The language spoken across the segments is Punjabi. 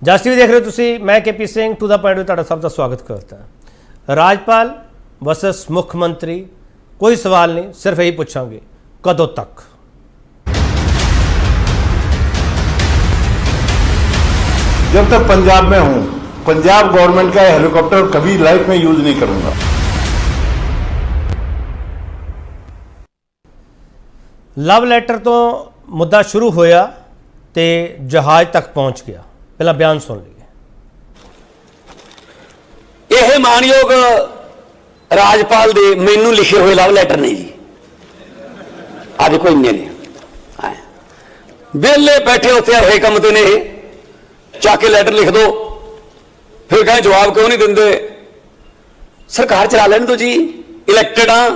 जस टीवी देख रहे हो तुसी, मैं KP Singh to the point में तुहाडा सब का स्वागत करता है। राजपाल वर्सस मुख्यमंत्री, कोई सवाल नहीं, सिर्फ यही पूछांगे कदों तक। जब तक पंजाब में हूं, पंजाब गवर्नमेंट का हेलीकॉप्टर कभी लाइफ में यूज नहीं करूंगा। लव लैटर तो मुद्दा शुरू होया ते जहाज तक पहुंच गया। पहला बयान सुन लीए। यह मानयोग राजपाल दे मैनू लिखे हुए लव लैटर नहीं जी। आ देखो इन्ने ने वेले बैठे उत्थे है कम ते ने चाके लैटर लिख दो, फिर कहें जवाब क्यों नहीं देंगे। सरकार चला लेने दो जी, इलैक्टेड हाँ।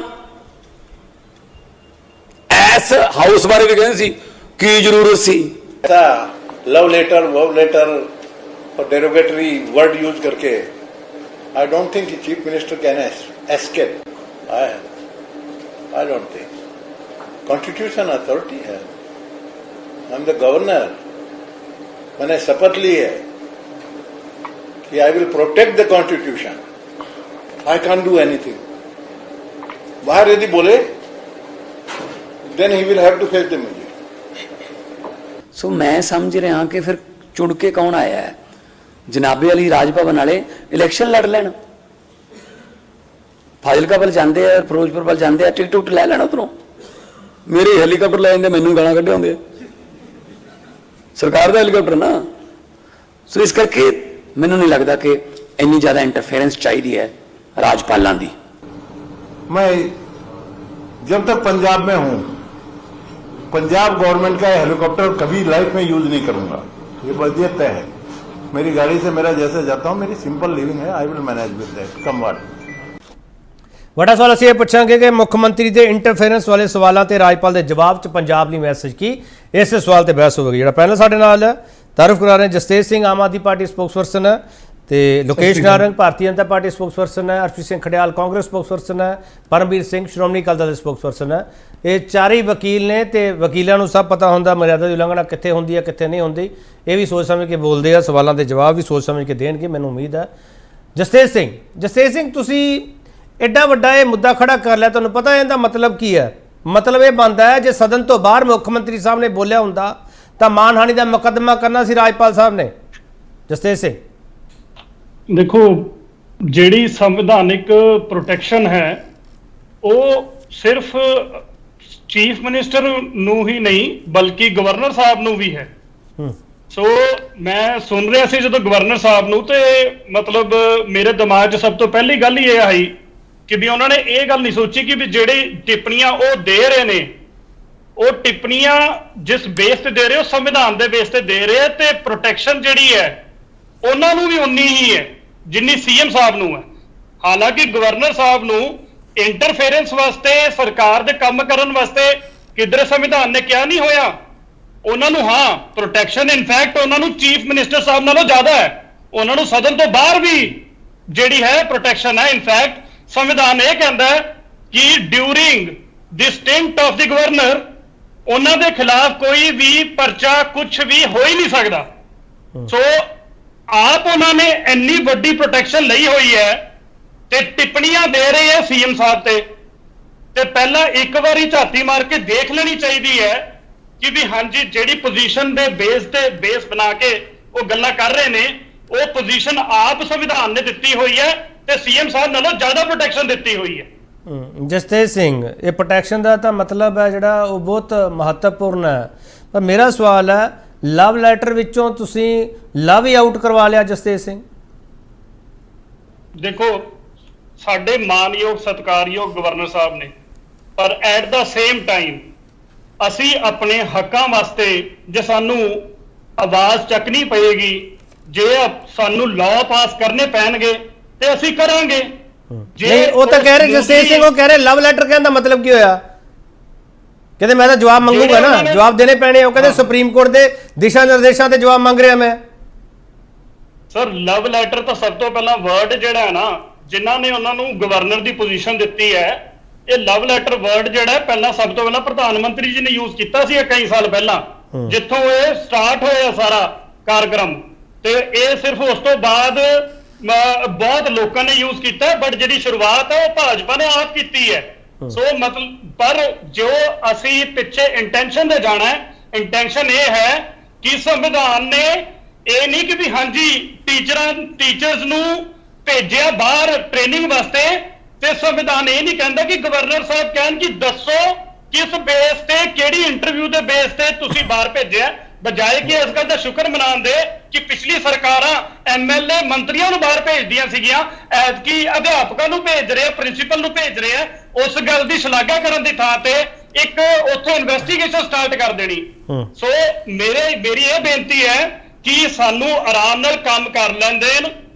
एस हाउस बारे भी कहते सी की जरूरत सी। लव लेटर वव लेटर और डेरोगेटरी वर्ड यूज करके I don't think chief minister can escape. I don't think constitution authority है। I am the governor. मैंने शपथ ली है कि I will protect the constitution. I can do anything. बाहर यदि बोले then he will have to face the music. So मैं समझ रहा कि फिर चुन के कौन आया है? जनाबे अली राज भवन वाले इलैक्शन लड़ लैन, फाजिलका वाल जाते हैं, फिरोजपुर वाल जाते हैं, टिकट टुकट लै लैन उधरों। मेरे हैलीकॉप्टर लै जाते, मैनू गालां कड्ढे आउंदे। सरकार का हैलीकॉप्टर ना। सो इस करके मैनू नहीं लगता कि इन्नी ज्यादा इंटरफेरेंस चाहिए है राजपालों की। मैं जब तक पंजाब में हूं, पंजाब गवर्नमेंट का हेलीकॉप्टर कभी लाइफ में यूज नहीं करूंगा। ये वजियत तय है। मेरी गाड़ी से मेरा जैसे जाता हूं, मेरी सिंपल लिविंग है। I will manage with that. Come what. Vada सवाल असीं पूछांगे कि मुख्यमंत्री के इंटरफेरेंस वाले सवालों से राजपाल के जवाब च पंजाब ने मैसेज की। इस सवाल पर बहस होगी। जो पैनल साडे नाल है, तारुफ करा रहे हैं जसतेज सिंह आम आदमी पार्टी स्पोक्सपर्सन है, तो लोकेश नारंग भारतीय जनता पार्टी स्पोक्सपर्सन है, हरप्रीत सिंह खडियाल कांग्रेस स्पोक्सपर्सन है, परमवीर सिंह श्रोमणी अकाली दल स्पोक्सपर्सन है। ये चार ही वकील ने, तो वकीलों सब पता होंदा मर्यादा की उलंघना कित्थे होंदी है कित्थे नहीं होंदी। ये भी सोच समझ के बोलते हैं, सवालों के जवाब भी सोच समझ के देणगे, मैनूं उम्मीद है। जसतेज सिंह तुसीं एडा वड्डा ये मुद्दा खड़ा कर लिया, तुहानूं पता है इहदा मतलब की है? मतलब ये बनता है जे सदन तो बाहर मुख्यमंत्री साहब ने बोलिया हुंदा तां मानहानि का मुकदमा करना सी राजपाल साहब ने। जसतेज सिंह देखो, जिहड़ी संविधानिक प्रोटैक्शन है वो सिर्फ चीफ मिनिस्टर नूं ही नहीं बल्कि गवर्नर साहब नूं भी है। सो मैं सुन रहा सी जो गवर्नर साहब नूं, ते मतलब मेरे दिमाग 'च सब तो पहली गल ही आई कि भी उन्होंने ये गल नहीं सोची कि भी जिहड़ी टिप्पणियां वो दे रहे ने, वो टिप्पणियां जिस बेस ते दे रहे हो संविधान दे बेस ते दे रहे, ते प्रोटैक्शन जिहड़ी है उन्होंने भी उन्नी ही है जिन्नी सीएम साहब नूं है। हालांकि गवर्नर साहब नूं इंटरफेरेंस वास्ते, सरकार दे काम करन वास्ते किधरे संविधान ने क्या नहीं होया। उन्होंने हाँ प्रोटैक्शन इनफैक्ट उन्होंने चीफ मिनिस्टर साहब नालों ज्यादा है। उन्होंने सदन तो बाहर भी जिहड़ी है प्रोटैक्शन है। इनफैक्ट संविधान यह कहता है कि during the stint of the governor उन्होंने खिलाफ कोई भी परचा कुछ भी हो ही नहीं सकता। सो आप उन्होंने इन्नी वड्डी प्रोटैक्शन लई हुई है ते टिप्पणियां दे रहे हैं सीएम साहब ते पहला एक बारी झाती मार के देख लेनी चाहिए है कि भी हाँ जी जिहड़ी पोजीशन दे बेस बना के वो गल्लां कर रहे ने, वो पोजीशन आप संविधान ने दित्ती हुई है ते सीएम साहब नालों ज्यादा प्रोटैक्शन दित्ती हुई है। जसतेज सिंह, ये प्रोटैक्शन का तो मतलब है जिहड़ा वो बहुत महत्वपूर्ण है। पर मेरा सवाल है, लव लैटर विचों तुसीं लव ही आउट करवा लिया जसतेज सिंह? देखो, साडे मानयोग सत्कारयोग गवर्नर साहब ने, पर एट द सेम टाइम असी अपने हकों वास्ते जे सानू आवाज चकनी पएगी, जे सानू लॉ पास करने पैणगे ते असी करांगे। नहीं, वो तो कह रहे जसतेज सिंह, वो कह रहे लव लैटर कहने का मतलब की होया? कहते मैं तो जवाब मंगूंगा ना, जवाब देने पैने। वो कहते सुप्रीम कोर्ट के दिशा निर्देशों से जवाब मांग रहा मैं। सर लव लैटर तो सब तो पहला वर्ड जिहड़ा है ना, जिन्हां ने उन्होंने गवर्नर की पोजीशन दी है, ये लव लैटर वर्ड जिहड़ा है पहला सब तो पहला प्रधानमंत्री जी ने यूज किया कई साल पहला, जिथों ये स्टार्ट होया सारा कार्यक्रम। ਤੇ ਇਹ ਸਿਰਫ ਉਸ ਤੋਂ ਬਾਅਦ ਬਹੁਤ ਲੋਕਾਂ ਨੇ ਯੂਜ਼ ਕੀਤਾ, ਬਟ ਜਿਹੜੀ ਸ਼ੁਰੂਆਤ ਹੈ ਉਹ ਭਾਜਪਾ ਨੇ ਆਪ ਕੀਤੀ ਹੈ। ਸੋ ਮਤਲਬ ਪਰ ਜੋ ਅਸੀਂ ਪਿੱਛੇ ਇੰਟੈਂਸ਼ਨ ਤੇ ਜਾਣਾ ਹੈ, ਇੰਟੈਂਸ਼ਨ ਇਹ ਹੈ ਕਿ ਸੰਵਿਧਾਨ ਨੇ ਇਹ ਨਹੀਂ ਕਿ ਵੀ ਹਾਂਜੀ ਟੀਚਰਸ ਨੂੰ ਭੇਜਿਆ ਬਾਹਰ ਟ੍ਰੇਨਿੰਗ ਵਾਸਤੇ, ਤੇ ਸੰਵਿਧਾਨ ਇਹ ਨਹੀਂ ਕਹਿੰਦਾ ਕਿ ਗਵਰਨਰ ਸਾਹਿਬ ਕਹਿਣ ਕਿ ਦੱਸੋ ਕਿਸ ਬੇਸ ਤੇ, ਕਿਹੜੀ ਇੰਟਰਵਿਊ ਦੇ ਬੇਸ ਤੇ ਤੁਸੀਂ ਬਾਹਰ ਭੇਜਿਆ, ਬਜਾਏ ਕਿ ਇਸ ਗੱਲ ਦਾ ਸ਼ੁਕਰ ਮਨਾਉਂਦੇ ਕਿ ਪਿਛਲੀ ਸਰਕਾਰਾਂ ਐਮਐਲਏ ਮੰਤਰੀਆਂ ਨੂੰ ਬਾਹਰ ਭੇਜਦੀਆਂ ਸੀਗੀਆਂ, ਐਤਕੀ ਅਧਿਆਪਕਾਂ ਨੂੰ ਭੇਜ ਰਹੇ ਆ, ਪ੍ਰਿੰਸੀਪਲ ਨੂੰ ਭੇਜ ਰਹੇ ਆ। ਉਸ ਗੱਲ ਦੀ ਸ਼ਲਾਘਾ ਕਰਨ ਦੀ ਥਾਂ ਤੇ ਇੱਕ ਉੱਥੇ ਇਨਵੈਸਟੀਗੇਸ਼ਨ ਸਟਾਰਟ ਕਰ ਦੇਣੀ। ਸੋ ਮੇਰੀ ਇਹ ਬੇਨਤੀ ਹੈ ਕਿ ਸਾਨੂੰ ਆਰਾਮ ਨਾਲ ਕੰਮ ਕਰ ਲੈਣ ਦੇਣ,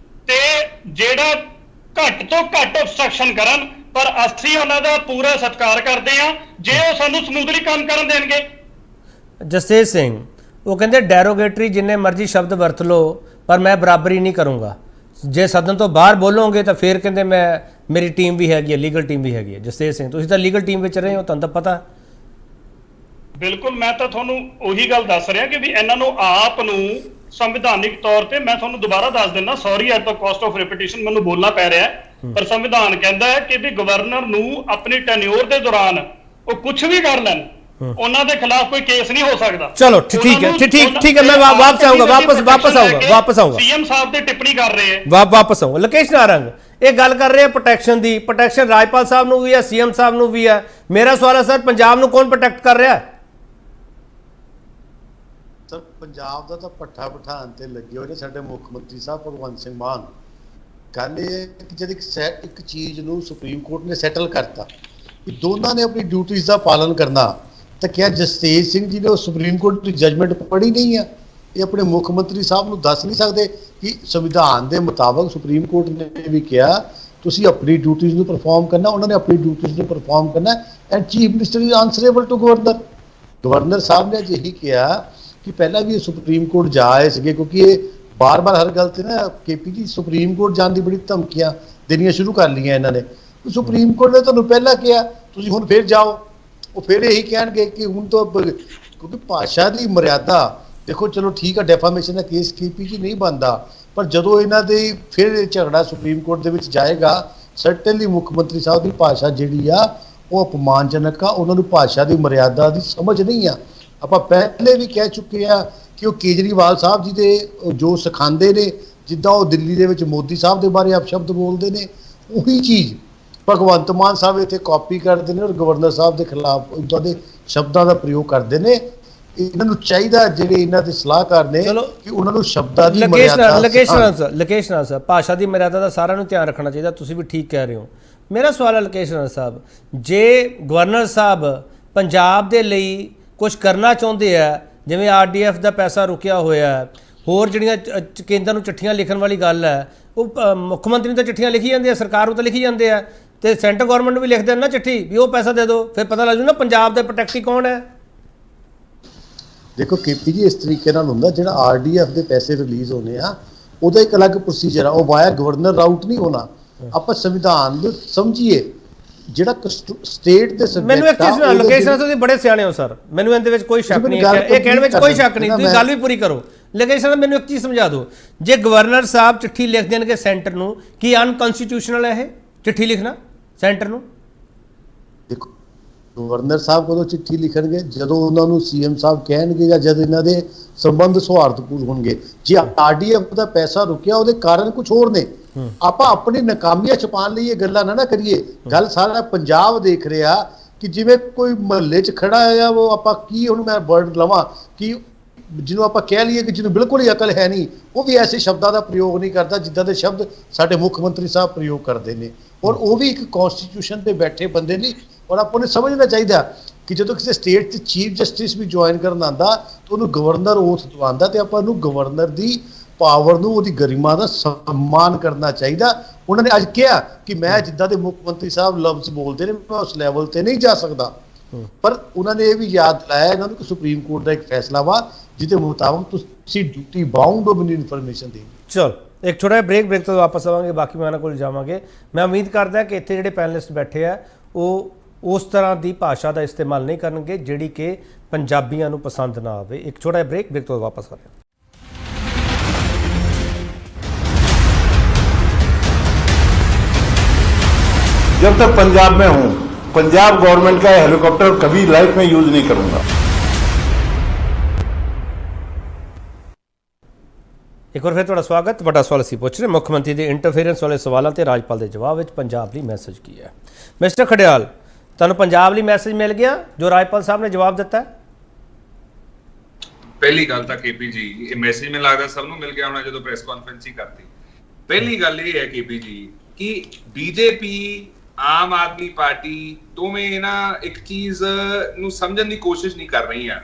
ਤੇ ਜਿਹੜਾ ਘੱਟ ਤੋਂ ਘੱਟ obstruction ਕਰਨ, ਪਰ ਅਸੀਂ ਉਹਨਾਂ ਦਾ ਪੂਰਾ ਸਤਿਕਾਰ ਕਰਦੇ ਹਾਂ ਜੇ ਉਹ ਸਾਨੂੰ ਸਮੂਥਲੀ ਕੰਮ ਕਰਨ ਦੇਣਗੇ। ਜਸਤੇਜ ਸਿੰਘ ਉਹ ਕਹਿੰਦੇ ਡੈਰੋਗੇਟਰੀ ਜਿੰਨੇ ਮਰਜ਼ੀ ਸ਼ਬਦ ਵਰਤ ਲਓ ਪਰ ਮੈਂ ਬਰਾਬਰੀ ਨਹੀਂ ਕਰੂੰਗਾ, ਜੇ ਸਦਨ ਤੋਂ ਬਾਹਰ ਬੋਲੋਗੇ ਤਾਂ ਫਿਰ ਕਹਿੰਦੇ ਮੇਰੀ ਟੀਮ ਵੀ ਹੈਗੀ ਹੈ, ਲੀਗਲ ਟੀਮ ਵੀ ਹੈਗੀ ਹੈ। ਜਸਤੇਜ ਸਿੰਘ ਤੁਸੀਂ ਤਾਂ ਲੀਗਲ ਟੀਮ ਵਿੱਚ ਰਹੇ ਹੋ, ਤੁਹਾਨੂੰ ਤਾਂ ਪਤਾ। ਬਿਲਕੁਲ, ਮੈਂ ਤਾਂ ਤੁਹਾਨੂੰ ਉਹੀ ਗੱਲ ਦੱਸ ਰਿਹਾ ਕਿ ਵੀ ਇਹਨਾਂ ਨੂੰ ਆਪ ਨੂੰ ਸੰਵਿਧਾਨਿਕ ਤੌਰ ਤੇ, ਮੈਂ ਤੁਹਾਨੂੰ ਦੁਬਾਰਾ ਦੱਸ ਦਿੰਦਾ, sorry at the cost of repetition ਮੈਨੂੰ ਬੋਲਣਾ ਪੈ ਰਿਹਾ ਹੈ, ਪਰ ਸੰਵਿਧਾਨ ਕਹਿੰਦਾ ਹੈ ਕਿ ਵੀ ਗਵਰਨਰ ਨੂੰ ਆਪਣੀ ਟੈਨਿਓਰ ਦੇ ਦੌਰਾਨ ਉਹ ਕੁਝ ਵੀ ਕਰ ਲੈਣ, ਉਹਨਾਂ ਦੇ ਖਿਲਾਫ ਕੋਈ ਕੇਸ ਨਹੀਂ ਹੋ ਸਕਦਾ। ਚਲੋ ਠੀਕ ਹੈ, ਮੈਂ ਵਾਪਸ ਆਊਂਗਾ ਸੀਐਮ ਸਾਹਿਬ ਤੇ ਟਿੱਪਣੀ ਕਰ ਰਹੇ ਹੈ, ਵਾਪਸ ਆਊਂਗਾ। ਲਕੇਸ਼ ਨਾਰੰਗ ਇਹ ਗੱਲ ਕਰ ਰਹੇ ਆ ਪ੍ਰੋਟੈਕਸ਼ਨ ਦੀ, ਪ੍ਰੋਟੈਕਸ਼ਨ ਰਾਜਪਾਲ ਸਾਹਿਬ ਨੂੰ ਵੀ ਹੈ, ਸੀਐਮ ਸਾਹਿਬ ਨੂੰ ਵੀ ਹੈ। ਮੇਰਾ ਸਵਾਲ ਹੈ ਸਰ, ਪੰਜਾਬ ਨੂੰ ਕੌਣ ਪ੍ਰੋਟੈਕਟ ਕਰ ਰਿਹਾ ਹੈ? ਸਰ ਪੰਜਾਬ ਦਾ ਤਾਂ ਪੱਠਾ ਬਿਠਾਉਣ ਤੇ ਲੱਗੇ ਹੋਏ ਨੇ ਸਾਡੇ ਮੁੱਖ ਮੰਤਰੀ ਸਾਹਿਬ ਭਗਵੰਤ ਸਿੰਘ ਮਾਨ। ਗੱਲ ਇਹ ਹੈ ਕਿ ਜਦ ਇੱਕ ਚੀਜ਼ ਨੂੰ ਸੁਪਰੀਮ ਕੋਰਟ ਨੇ ਸੈਟਲ ਕਰਤਾ ਕਿ ਦੋਨਾਂ ਨੇ ਆਪਣੀ ਡਿਊਟੀਜ਼ ਦਾ ਪਾਲਨ ਕਰਨਾ, ਤਾਂ ਕਿਹਾ ਜਸਤੇਜ ਸਿੰਘ ਜੀ ਨੇ ਉਹ ਸੁਪਰੀਮ ਕੋਰਟ ਦੀ ਜਜਮੈਂਟ ਪੜ੍ਹੀ ਨਹੀਂ ਆ? ਇਹ ਆਪਣੇ ਮੁੱਖ ਮੰਤਰੀ ਸਾਹਿਬ ਨੂੰ ਦੱਸ ਨਹੀਂ ਸਕਦੇ ਕਿ ਸੰਵਿਧਾਨ ਦੇ ਮੁਤਾਬਕ ਸੁਪਰੀਮ ਕੋਰਟ ਨੇ ਵੀ ਕਿਹਾ ਤੁਸੀਂ ਆਪਣੀ ਡਿਊਟੀਜ਼ ਨੂੰ ਪਰਫਾਰਮ ਕਰਨਾ, ਉਹਨਾਂ ਨੇ ਆਪਣੀ ਡਿਊਟੀਜ਼ ਨੂੰ ਪਰਫਾਰਮ ਕਰਨਾ, and chief minister is answerable to governor ਸਾਹਿਬ ਨੇ ਅੱਜ ਇਹੀ ਕਿਹਾ ਕਿ ਪਹਿਲਾਂ ਵੀ ਇਹ ਸੁਪਰੀਮ ਕੋਰਟ ਜਾ ਆਏ ਸੀਗੇ, ਕਿਉਂਕਿ ਇਹ ਬਾਰ-ਬਾਰ ਹਰ ਗੱਲ ਤੇ ਨਾ ਕੇਪੀ ਜੀ ਸੁਪਰੀਮ ਕੋਰਟ ਜਾਣ ਦੀ ਬੜੀ ਧਮਕੀਆਂ ਦੇਣੀਆਂ ਸ਼ੁਰੂ ਕਰ ਲਈਆਂ ਇਹਨਾਂ ਨੇ। ਸੁਪਰੀਮ ਕੋਰਟ ਨੇ ਤੁਹਾਨੂੰ ਪਹਿਲਾਂ ਕਿਹਾ, ਤੁਸੀਂ ਹੁਣ ਫਿਰ ਜਾਓ। ਉਹ ਫਿਰ ਇਹੀ ਕਹਿਣਗੇ ਕਿ ਹੁਣ ਤੋਂ, ਕਿਉਂਕਿ ਭਾਸ਼ਾ ਦੀ ਮਰਿਆਦਾ ਦੇਖੋ, ਚਲੋ ਠੀਕ ਆ ਡੈਫਾਮੇਸ਼ਨ ਦਾ ਕੇਸ ਕੇਪੀ ਜੀ ਨਹੀਂ ਬਣਦਾ, ਪਰ ਜਦੋਂ ਇਹਨਾਂ ਦੇ ਫਿਰ ਝਗੜਾ ਸੁਪਰੀਮ ਕੋਰਟ ਦੇ ਵਿੱਚ ਜਾਏਗਾ, ਸਰਟਨਲੀ ਮੁੱਖ ਮੰਤਰੀ ਸਾਹਿਬ ਦੀ ਭਾਸ਼ਾ ਜਿਹੜੀ ਆ ਉਹ ਅਪਮਾਨਜਨਕ ਆ, ਉਹਨਾਂ ਨੂੰ ਭਾਸ਼ਾ ਦੀ ਮਰਿਆਦਾ ਦੀ ਸਮਝ ਨਹੀਂ ਆ। ਆਪਾਂ ਪਹਿਲੇ ਵੀ ਕਹਿ ਚੁੱਕੇ ਆ ਕਿ ਉਹ ਕੇਜਰੀਵਾਲ ਸਾਹਿਬ ਜੀ ਦੇ ਜੋ ਸਿਖਾਉਂਦੇ ਨੇ, ਜਿੱਦਾਂ ਉਹ ਦਿੱਲੀ ਦੇ ਵਿੱਚ ਮੋਦੀ ਸਾਹਿਬ ਦੇ ਬਾਰੇ ਅਪਸ਼ਬਦ ਬੋਲਦੇ ਨੇ, ਉਹੀ ਚੀਜ਼ ਭਗਵੰਤ ਮਾਨ ਸਾਹਿਬ ਇੱਥੇ ਕਾਪੀ ਕਰਦੇ ਨੇ ਔਰ ਗਵਰਨਰ ਸਾਹਿਬ ਦੇ ਖਿਲਾਫ ਉੱਦਾਂ ਦੇ ਸ਼ਬਦਾਂ ਦਾ ਪ੍ਰਯੋਗ ਕਰਦੇ ਨੇ। ਇਹਨਾਂ ਨੂੰ ਚਾਹੀਦਾ ਜਿਹੜੇ ਇਹਨਾਂ ਦੇ ਸਲਾਹਕਾਰ ਨੇ ਕਿ ਉਹਨਾਂ ਨੂੰ ਸ਼ਬਦਾਂ ਦੀ ਮਰਿਆਦਾ, ਲਕੇਸ਼ ਨਾਲ ਸਾਹਿਬ ਭਾਸ਼ਾ ਦੀ ਮਰਿਆਦਾ ਦਾ ਸਾਰਿਆਂ ਨੂੰ ਧਿਆਨ ਰੱਖਣਾ ਚਾਹੀਦਾ। ਤੁਸੀਂ ਵੀ ਠੀਕ ਕਹਿ ਰਹੇ ਹੋ। ਮੇਰਾ ਸਵਾਲ ਹੈ ਲਕੇਸ਼ ਨਾਲ ਸਾਹਿਬ, ਜੇ ਗਵਰਨਰ ਸਾਹਿਬ ਪੰਜਾਬ ਦੇ ਲਈ ਕੁਝ ਕਰਨਾ ਚਾਹੁੰਦੇ ਆ, ਜਿਵੇਂ ਆਰਡੀਐਫ ਦਾ ਪੈਸਾ ਰੁਕਿਆ ਹੋਇਆ, ਹੋਰ ਜਿਹੜੀਆਂ ਕੇਂਦਰ ਨੂੰ ਚਿੱਠੀਆਂ ਲਿਖਣ ਵਾਲੀ ਗੱਲ ਹੈ, ਉਹ ਮੁੱਖ ਮੰਤਰੀ ਨੂੰ ਤਾਂ ਚਿੱਠੀਆਂ ਲਿਖੀ ਜਾਂਦੇ ਆ, ਸਰਕਾਰ ਨੂੰ ਤਾਂ ਲਿਖੀ ਜਾਂਦੇ ਆ, ਤੇ ਸੈਂਟਰ ਗਵਰਨਮੈਂਟ ਨੂੰ ਵੀ ਲਿਖਦੇ ਨਾ ਚਿੱਠੀ ਵੀ ਉਹ ਪੈਸਾ ਦੇ ਦਿਓ, ਫਿਰ ਪਤਾ ਲੱਗ ਜੂ ਨਾ ਪੰਜਾਬ ਦੇ ਪ੍ਰੋਟੈਕਟੀ ਕੌਣ ਹੈ। ਦੇਖੋ ਕੇਪੀ ਜੀ, ਇਸ ਤਰੀਕੇ ਨਾਲ ਹੁੰਦਾ ਜਿਹੜਾ ਆਰਡੀਐਫ ਦੇ ਪੈਸੇ ਰਿਲੀਜ਼ ਹੋਣੇ ਆ ਉਹਦਾ ਇੱਕ ਅਲੱਗ ਪ੍ਰੋਸੀਜਰ ਆ, ਉਹ ਵਾਇਆ ਗਵਰਨਰ ਰਾਊਟ ਨਹੀਂ ਹੋਣਾ। ਆਪਾਂ ਸੰਵਿਧਾਨ ਨੂੰ ਸਮਝੀਏ, ਜਿਹੜਾ ਸਟੇਟ ਦੇ ਮੈਨੂੰ ਇੱਕ ਚੀਜ਼ ਨਾਲ ਲੋਕੇਸ਼ਨ ਤੁਸੀਂ ਬੜੇ ਸਿਆਣੇ ਹੋ ਸਰ, ਮੈਨੂੰ ਇਹਦੇ ਵਿੱਚ ਕੋਈ ਸ਼ੱਕ ਨਹੀਂ ਹੈ, ਇਹ ਕਹਿਣ ਵਿੱਚ ਕੋਈ ਸ਼ੱਕ ਨਹੀਂ, ਤੁਸੀਂ ਗੱਲ ਵੀ ਪੂਰੀ ਕਰੋ। ਲੋਕੇਸ਼ਨ ਮੈਨੂੰ ਇੱਕ ਚੀਜ਼ ਸਮਝਾ ਦਿਓ, ਜੇ ਗਵਰਨਰ ਸਾਹਿਬ ਚਿੱਠੀ ਲਿਖ ਦੇਣਗੇ ਸੈਂਟਰ ਨੂੰ, ਕੀ ਅਨਕਨਸਟੀਟਿਊਸ਼ਨਲ ਹੈ ਇਹ ਚਿੱਠੀ ਲਿਖਣਾ ਸੈਂਟਰ ਨੂੰ? ਦੇਖੋ ਗਵਰਨਰ ਸਾਹਿਬ ਕਦੋਂ ਚਿੱਠੀ ਲਿਖਣਗੇ? ਜਦੋਂ ਉਹਨਾਂ ਨੂੰ ਸੀਐਮ ਸਾਹਿਬ ਕਹਿਣਗੇ ਜਾਂ ਜਦ ਇਹਨਾਂ ਦੇ ਸੰਬੰਧ ਸੌਹਾਰਦਪੂਰਨ ਹੋਣਗੇ। ਜੇ ਆਰਡੀਐਫ ਦਾ ਪੈਸਾ ਰੁਕਿਆ ਉਹਦੇ ਕਾਰਨ ਕੁਝ ਹੋਰ ਨੇ, ਆਪਾਂ ਆਪਣੀ ਨਾਕਾਮੀਆਂ ਛੁਪਾਉਣ ਲਈ ਇਹ ਗੱਲਾਂ ਨਾ ਕਰੀਏ। ਗੱਲ ਸਾਰਾ ਪੰਜਾਬ ਦੇਖ ਰਿਹਾ ਕਿ ਜਿਵੇਂ ਕੋਈ ਮਹੱਲੇ 'ਚ ਖੜਾ ਹੈ, ਉਹ ਆਪਾਂ ਕੀ ਹੁਣ ਮੈਂ ਵਰਡ ਲਵਾਂ ਕਿ ਜਿਹਨੂੰ ਆਪਾਂ ਕਹਿ ਲਈਏ ਕਿ ਜਿਹਨੂੰ ਬਿਲਕੁਲ ਹੀ ਅਕਲ ਹੈ ਨਹੀਂ, ਉਹ ਵੀ ਐਸੇ ਸ਼ਬਦਾਂ ਦਾ ਪ੍ਰਯੋਗ ਨਹੀਂ ਕਰਦਾ ਜਿੱਦਾਂ ਦੇ ਸ਼ਬਦ ਸਾਡੇ ਮੁੱਖ ਮੰਤਰੀ ਸਾਹਿਬ ਪ੍ਰਯੋਗ ਕਰਦੇ ਨੇ, ਔਰ ਉਹ ਵੀ ਇੱਕ ਕਨਸਟੀਟਿਊਸ਼ਨ ਤੇ ਬੈਠੇ ਬੰਦੇ ਨਹੀਂ। ਔਰ ਆਪਾਂ ਨੂੰ ਸਮਝਣਾ ਚਾਹੀਦਾ ਕਿ ਜਦੋਂ ਕਿਸੇ ਸਟੇਟ 'ਚ ਚੀਫ ਜਸਟਿਸ ਵੀ ਜੁਆਇਨ ਕਰਨ ਆਉਂਦਾ ਤਾਂ ਉਹਨੂੰ ਗਵਰਨਰ ਓਥ ਦਵਾਉਂਦਾ, ਤੇ ਆਪਾਂ ਨੂੰ ਗਵਰਨਰ ਦੀ ਪਾਵਰ ਨੂੰ, ਉਹਦੀ ਗਰਿਮਾ ਦਾ ਸਨਮਾਨ ਕਰਨਾ ਚਾਹੀਦਾ। ਉਹਨਾਂ ਨੇ ਅੱਜ ਕਿਹਾ ਕਿ ਮੈਂ ਜਿੱਦਾਂ ਦੇ ਮੁੱਖ ਮੰਤਰੀ ਸਾਹਿਬ ਲਫ਼ਜ਼ ਬੋਲਦੇ ਨੇ ਮੈਂ ਉਸ ਲੈਵਲ ਤੇ ਨਹੀਂ ਜਾ ਸਕਦਾ, ਪਰ ਉਹਨਾਂ ਨੇ ਇਹ ਵੀ ਯਾਦ ਦਿਲਾਇਆ ਇਹਨਾਂ ਨੂੰ ਕਿ ਸੁਪਰੀਮ ਕੋਰਟ ਦਾ ਇੱਕ ਫੈਸਲਾ ਵਾ ਜਿਹਦੇ ਮੁਤਾਬਕ ਤੁਸੀਂ ਡਿਊਟੀ ਬਾਉਂਡ ਹੋ ਮੈਨੂੰ ਇਨਫੋਰਮੇਸ਼ਨ ਦੇਣੀ। ਚਲੋ ਇੱਕ ਛੋਟਾ ਜਿਹਾ ਬ੍ਰੇਕ ਤੋਂ ਵਾਪਸ ਆਵਾਂਗੇ, ਬਾਕੀ ਮੈਂ ਉਹਨਾਂ ਕੋਲ ਜਾਵਾਂਗੇ। ਮੈਂ ਉਮੀਦ ਕਰਦਾ ਕਿ ਇੱਥੇ ਜਿਹੜੇ ਪੈਨਲਿਸਟ ਬੈਠੇ ਆ ਉਹ ਉਸ ਤਰ੍ਹਾਂ ਦੀ ਭਾਸ਼ਾ ਦਾ ਇਸਤੇਮਾਲ ਨਹੀਂ ਕਰਨਗੇ ਜਿਹੜੀ ਕਿ ਪੰਜਾਬੀਆਂ ਨੂੰ ਪਸੰਦ ਨਾ ਆਵੇ। ਇੱਕ ਛੋਟਾ ਜਿਹਾ ਬ੍ਰੇਕ ਤੋਂ ਵਾਪਸ ਆ ਰਹੇ ਹਾਂ। जब तक पंजाब में हूं, पंजाब गवर्नमेंट का हेलीकॉप्टर कभी लाइफ में यूज नहीं करूंगा। एक बार फिर ਤੁਹਾਡਾ ਸਵਾਗਤ। ਵੱਡਾ ਸਵਾਲ ਅਸੀਂ ਪੁੱਛ ਰਹੇ ਮੁੱਖ ਮੰਤਰੀ ਦੇ ਇੰਟਰਫੇਰੈਂਸ ਵਾਲੇ ਸਵਾਲਾਂ ਤੇ ਰਾਜਪਾਲ ਦੇ ਜਵਾਬ ਵਿੱਚ ਪੰਜਾਬ ਲਈ ਮੈਸੇਜ ਕੀ ਹੈ। ਮਿਸਟਰ ਖੜਿਆਲ, ਤੁਹਾਨੂੰ ਪੰਜਾਬ ਲਈ ਮੈਸੇਜ ਮਿਲ ਗਿਆ ਜੋ ਰਾਜਪਾਲ ਸਾਹਿਬ ਨੇ ਜਵਾਬ ਦਿੱਤਾ ਹੈ? ਪਹਿਲੀ ਗੱਲ ਤਾਂ ਕੇਪੀ ਜੀ, ਇਹ ਮੈਸੇਜ ਮੈਨੂੰ ਲੱਗਦਾ ਸਭ ਨੂੰ ਮਿਲ ਗਿਆ ਹੋਣਾ ਜਦੋਂ ਪ੍ਰੈਸ ਕਾਨਫਰੰਸ ਹੀ ਕਰਤੀ। ਪਹਿਲੀ ਗੱਲ ਇਹ ਹੈ ਕੇਪੀ ਜੀ ਕਿ ਬੀਜੇਪੀ ਆਮ ਆਦਮੀ ਪਾਰਟੀ ਦੋਵੇਂ ਨਾ ਇੱਕ ਚੀਜ਼ ਨੂੰ ਸਮਝਣ ਦੀ ਕੋਸ਼ਿਸ਼ ਨਹੀਂ ਕਰ ਰਹੀਆਂ।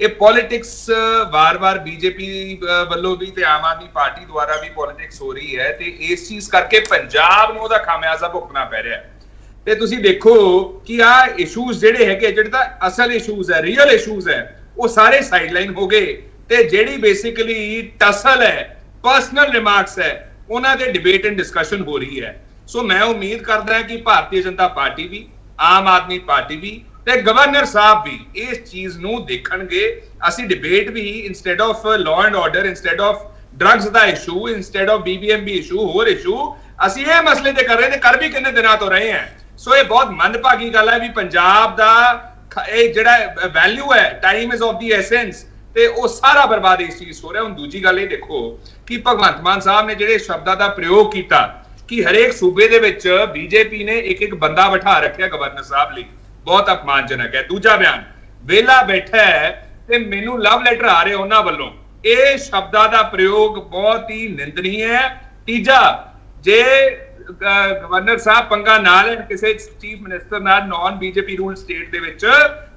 ਇਹ ਪੋਲਿਟਿਕਸ ਵਾਰ-ਵਾਰ ਬੀਜੇਪੀ ਵੱਲੋਂ ਵੀ ਤੇ ਆਮ ਆਦਮੀ ਪਾਰਟੀ ਦੁਆਰਾ ਵੀ ਪੋਲਿਟਿਕਸ ਹੋ ਰਹੀ ਹੈ ਤੇ ਇਸ ਚੀਜ਼ ਕਰਕੇ ਪੰਜਾਬ ਨੂੰ ਉਹਦਾ ਖਾਮਿਆਜ਼ਾ ਭੁਗਤਣਾ ਪੈ ਰਿਹਾ ਹੈ। ਤੇ ਤੁਸੀਂ ਦੇਖੋ ਕਿ ਆ ਇਸ਼ੂਜ਼ ਜਿਹੜੇ ਹੈਗੇ, ਜਿਹੜੇ ਤਾਂ ਅਸਲ ਇਸ਼ੂਜ਼ ਹੈ, ਰੀਅਲ ਇਸ਼ੂਜ਼ ਹੈ, ਉਹ ਸਾਰੇ ਸਾਈਡਲਾਈਨ ਹੋ ਗਏ ਤੇ ਜਿਹੜੀ ਬੇਸਿਕਲੀ ਟਸਲ ਹੈ, ਪਰਸਨਲ ਰਿਮਾਰਕਸ ਹੈ, ਉਹਨਾਂ ਦੇ ਡਿਬੇਟ ਐਂਡ ਡਿਸਕਸ਼ਨ ਹੋ ਰਹੀ ਹੈ। ਸੋ ਮੈਂ ਉਮੀਦ ਕਰਦਾ ਕਿ ਭਾਰਤੀ ਜਨਤਾ ਪਾਰਟੀ ਵੀ, ਆਮ ਆਦਮੀ ਪਾਰਟੀ ਵੀ ਤੇ ਗਵਰਨਰ ਸਾਹਿਬ ਵੀ ਇਸ ਚੀਜ਼ ਨੂੰ ਦੇਖਣਗੇ। ਅਸੀਂ ਡਿਬੇਟ ਵੀ instead of law and order, instead of drugs ਦਾ issue, instead of BBMB issue, ਹੋਰ ਇਸ਼ੂ ਅਸੀਂ ਇਹ ਮਸਲੇ ਤੇ ਕਰ ਰਹੇ ਨੇ, ਕਰ ਵੀ ਕਿੰਨੇ ਦਿਨਾਂ ਤੋਂ ਰਹੇ ਹਾਂ। ਸੋ ਇਹ ਬਹੁਤ ਮੰਦਭਾਗੀ ਗੱਲ ਹੈ ਵੀ ਪੰਜਾਬ ਦਾ ਇਹ ਜਿਹੜਾ ਵੈਲਿਊ ਹੈ, time is of the essence, ਤੇ ਉਹ ਸਾਰਾ ਬਰਬਾਦ ਇਸ ਚੀਜ਼ ਹੋ ਰਿਹਾ। ਹੁਣ ਦੂਜੀ ਗੱਲ ਇਹ ਦੇਖੋ ਕਿ ਭਗਵੰਤ ਮਾਨ ਸਾਹਿਬ ਨੇ ਜਿਹੜੇ ਸ਼ਬਦਾਂ ਦਾ ਪ੍ਰਯੋਗ ਕੀਤਾ ਕਿ ਹਰੇਕ ਸੂਬੇ ਦੇ ਵਿੱਚ ਬੀਜੇਪੀ ਨੇ ਇੱਕ ਬੰਦਾ ਬਿਠਾ ਰੱਖਿਆ ਗਵਰਨਰ ਸਾਹਿਬ ਲਈ, ਬਹੁਤ ਅਪਮਾਨਜਨਕ ਹੈ। ਦੂਜਾ ਬਿਆਨ, ਵੇਲਾ ਬੈਠਾ ਹੈ ਤੇ ਮੈਨੂੰ ਲਵ ਲੈਟਰ ਆ ਰਹੇ ਉਹਨਾਂ ਵੱਲੋਂ, ਇਹ ਸ਼ਬਦਾਂ ਦਾ ਪ੍ਰਯੋਗ ਬਹੁਤ ਹੀ ਨਿੰਦਨੀय ਹੈ। ਤੀਜਾ, ਜੇ ਗਵਰਨਰ ਸਾਹਿਬ ਪੰਗਾ ਨਾ ਲੈਣ ਕਿਸੇ ਚੀਫ ਮਿਨਿਸਟਰ ਨਾਲ ਨਾਨ ਬੀਜੇਪੀ ਰੂਲ ਸਟੇਟ ਦੇ ਵਿੱਚ,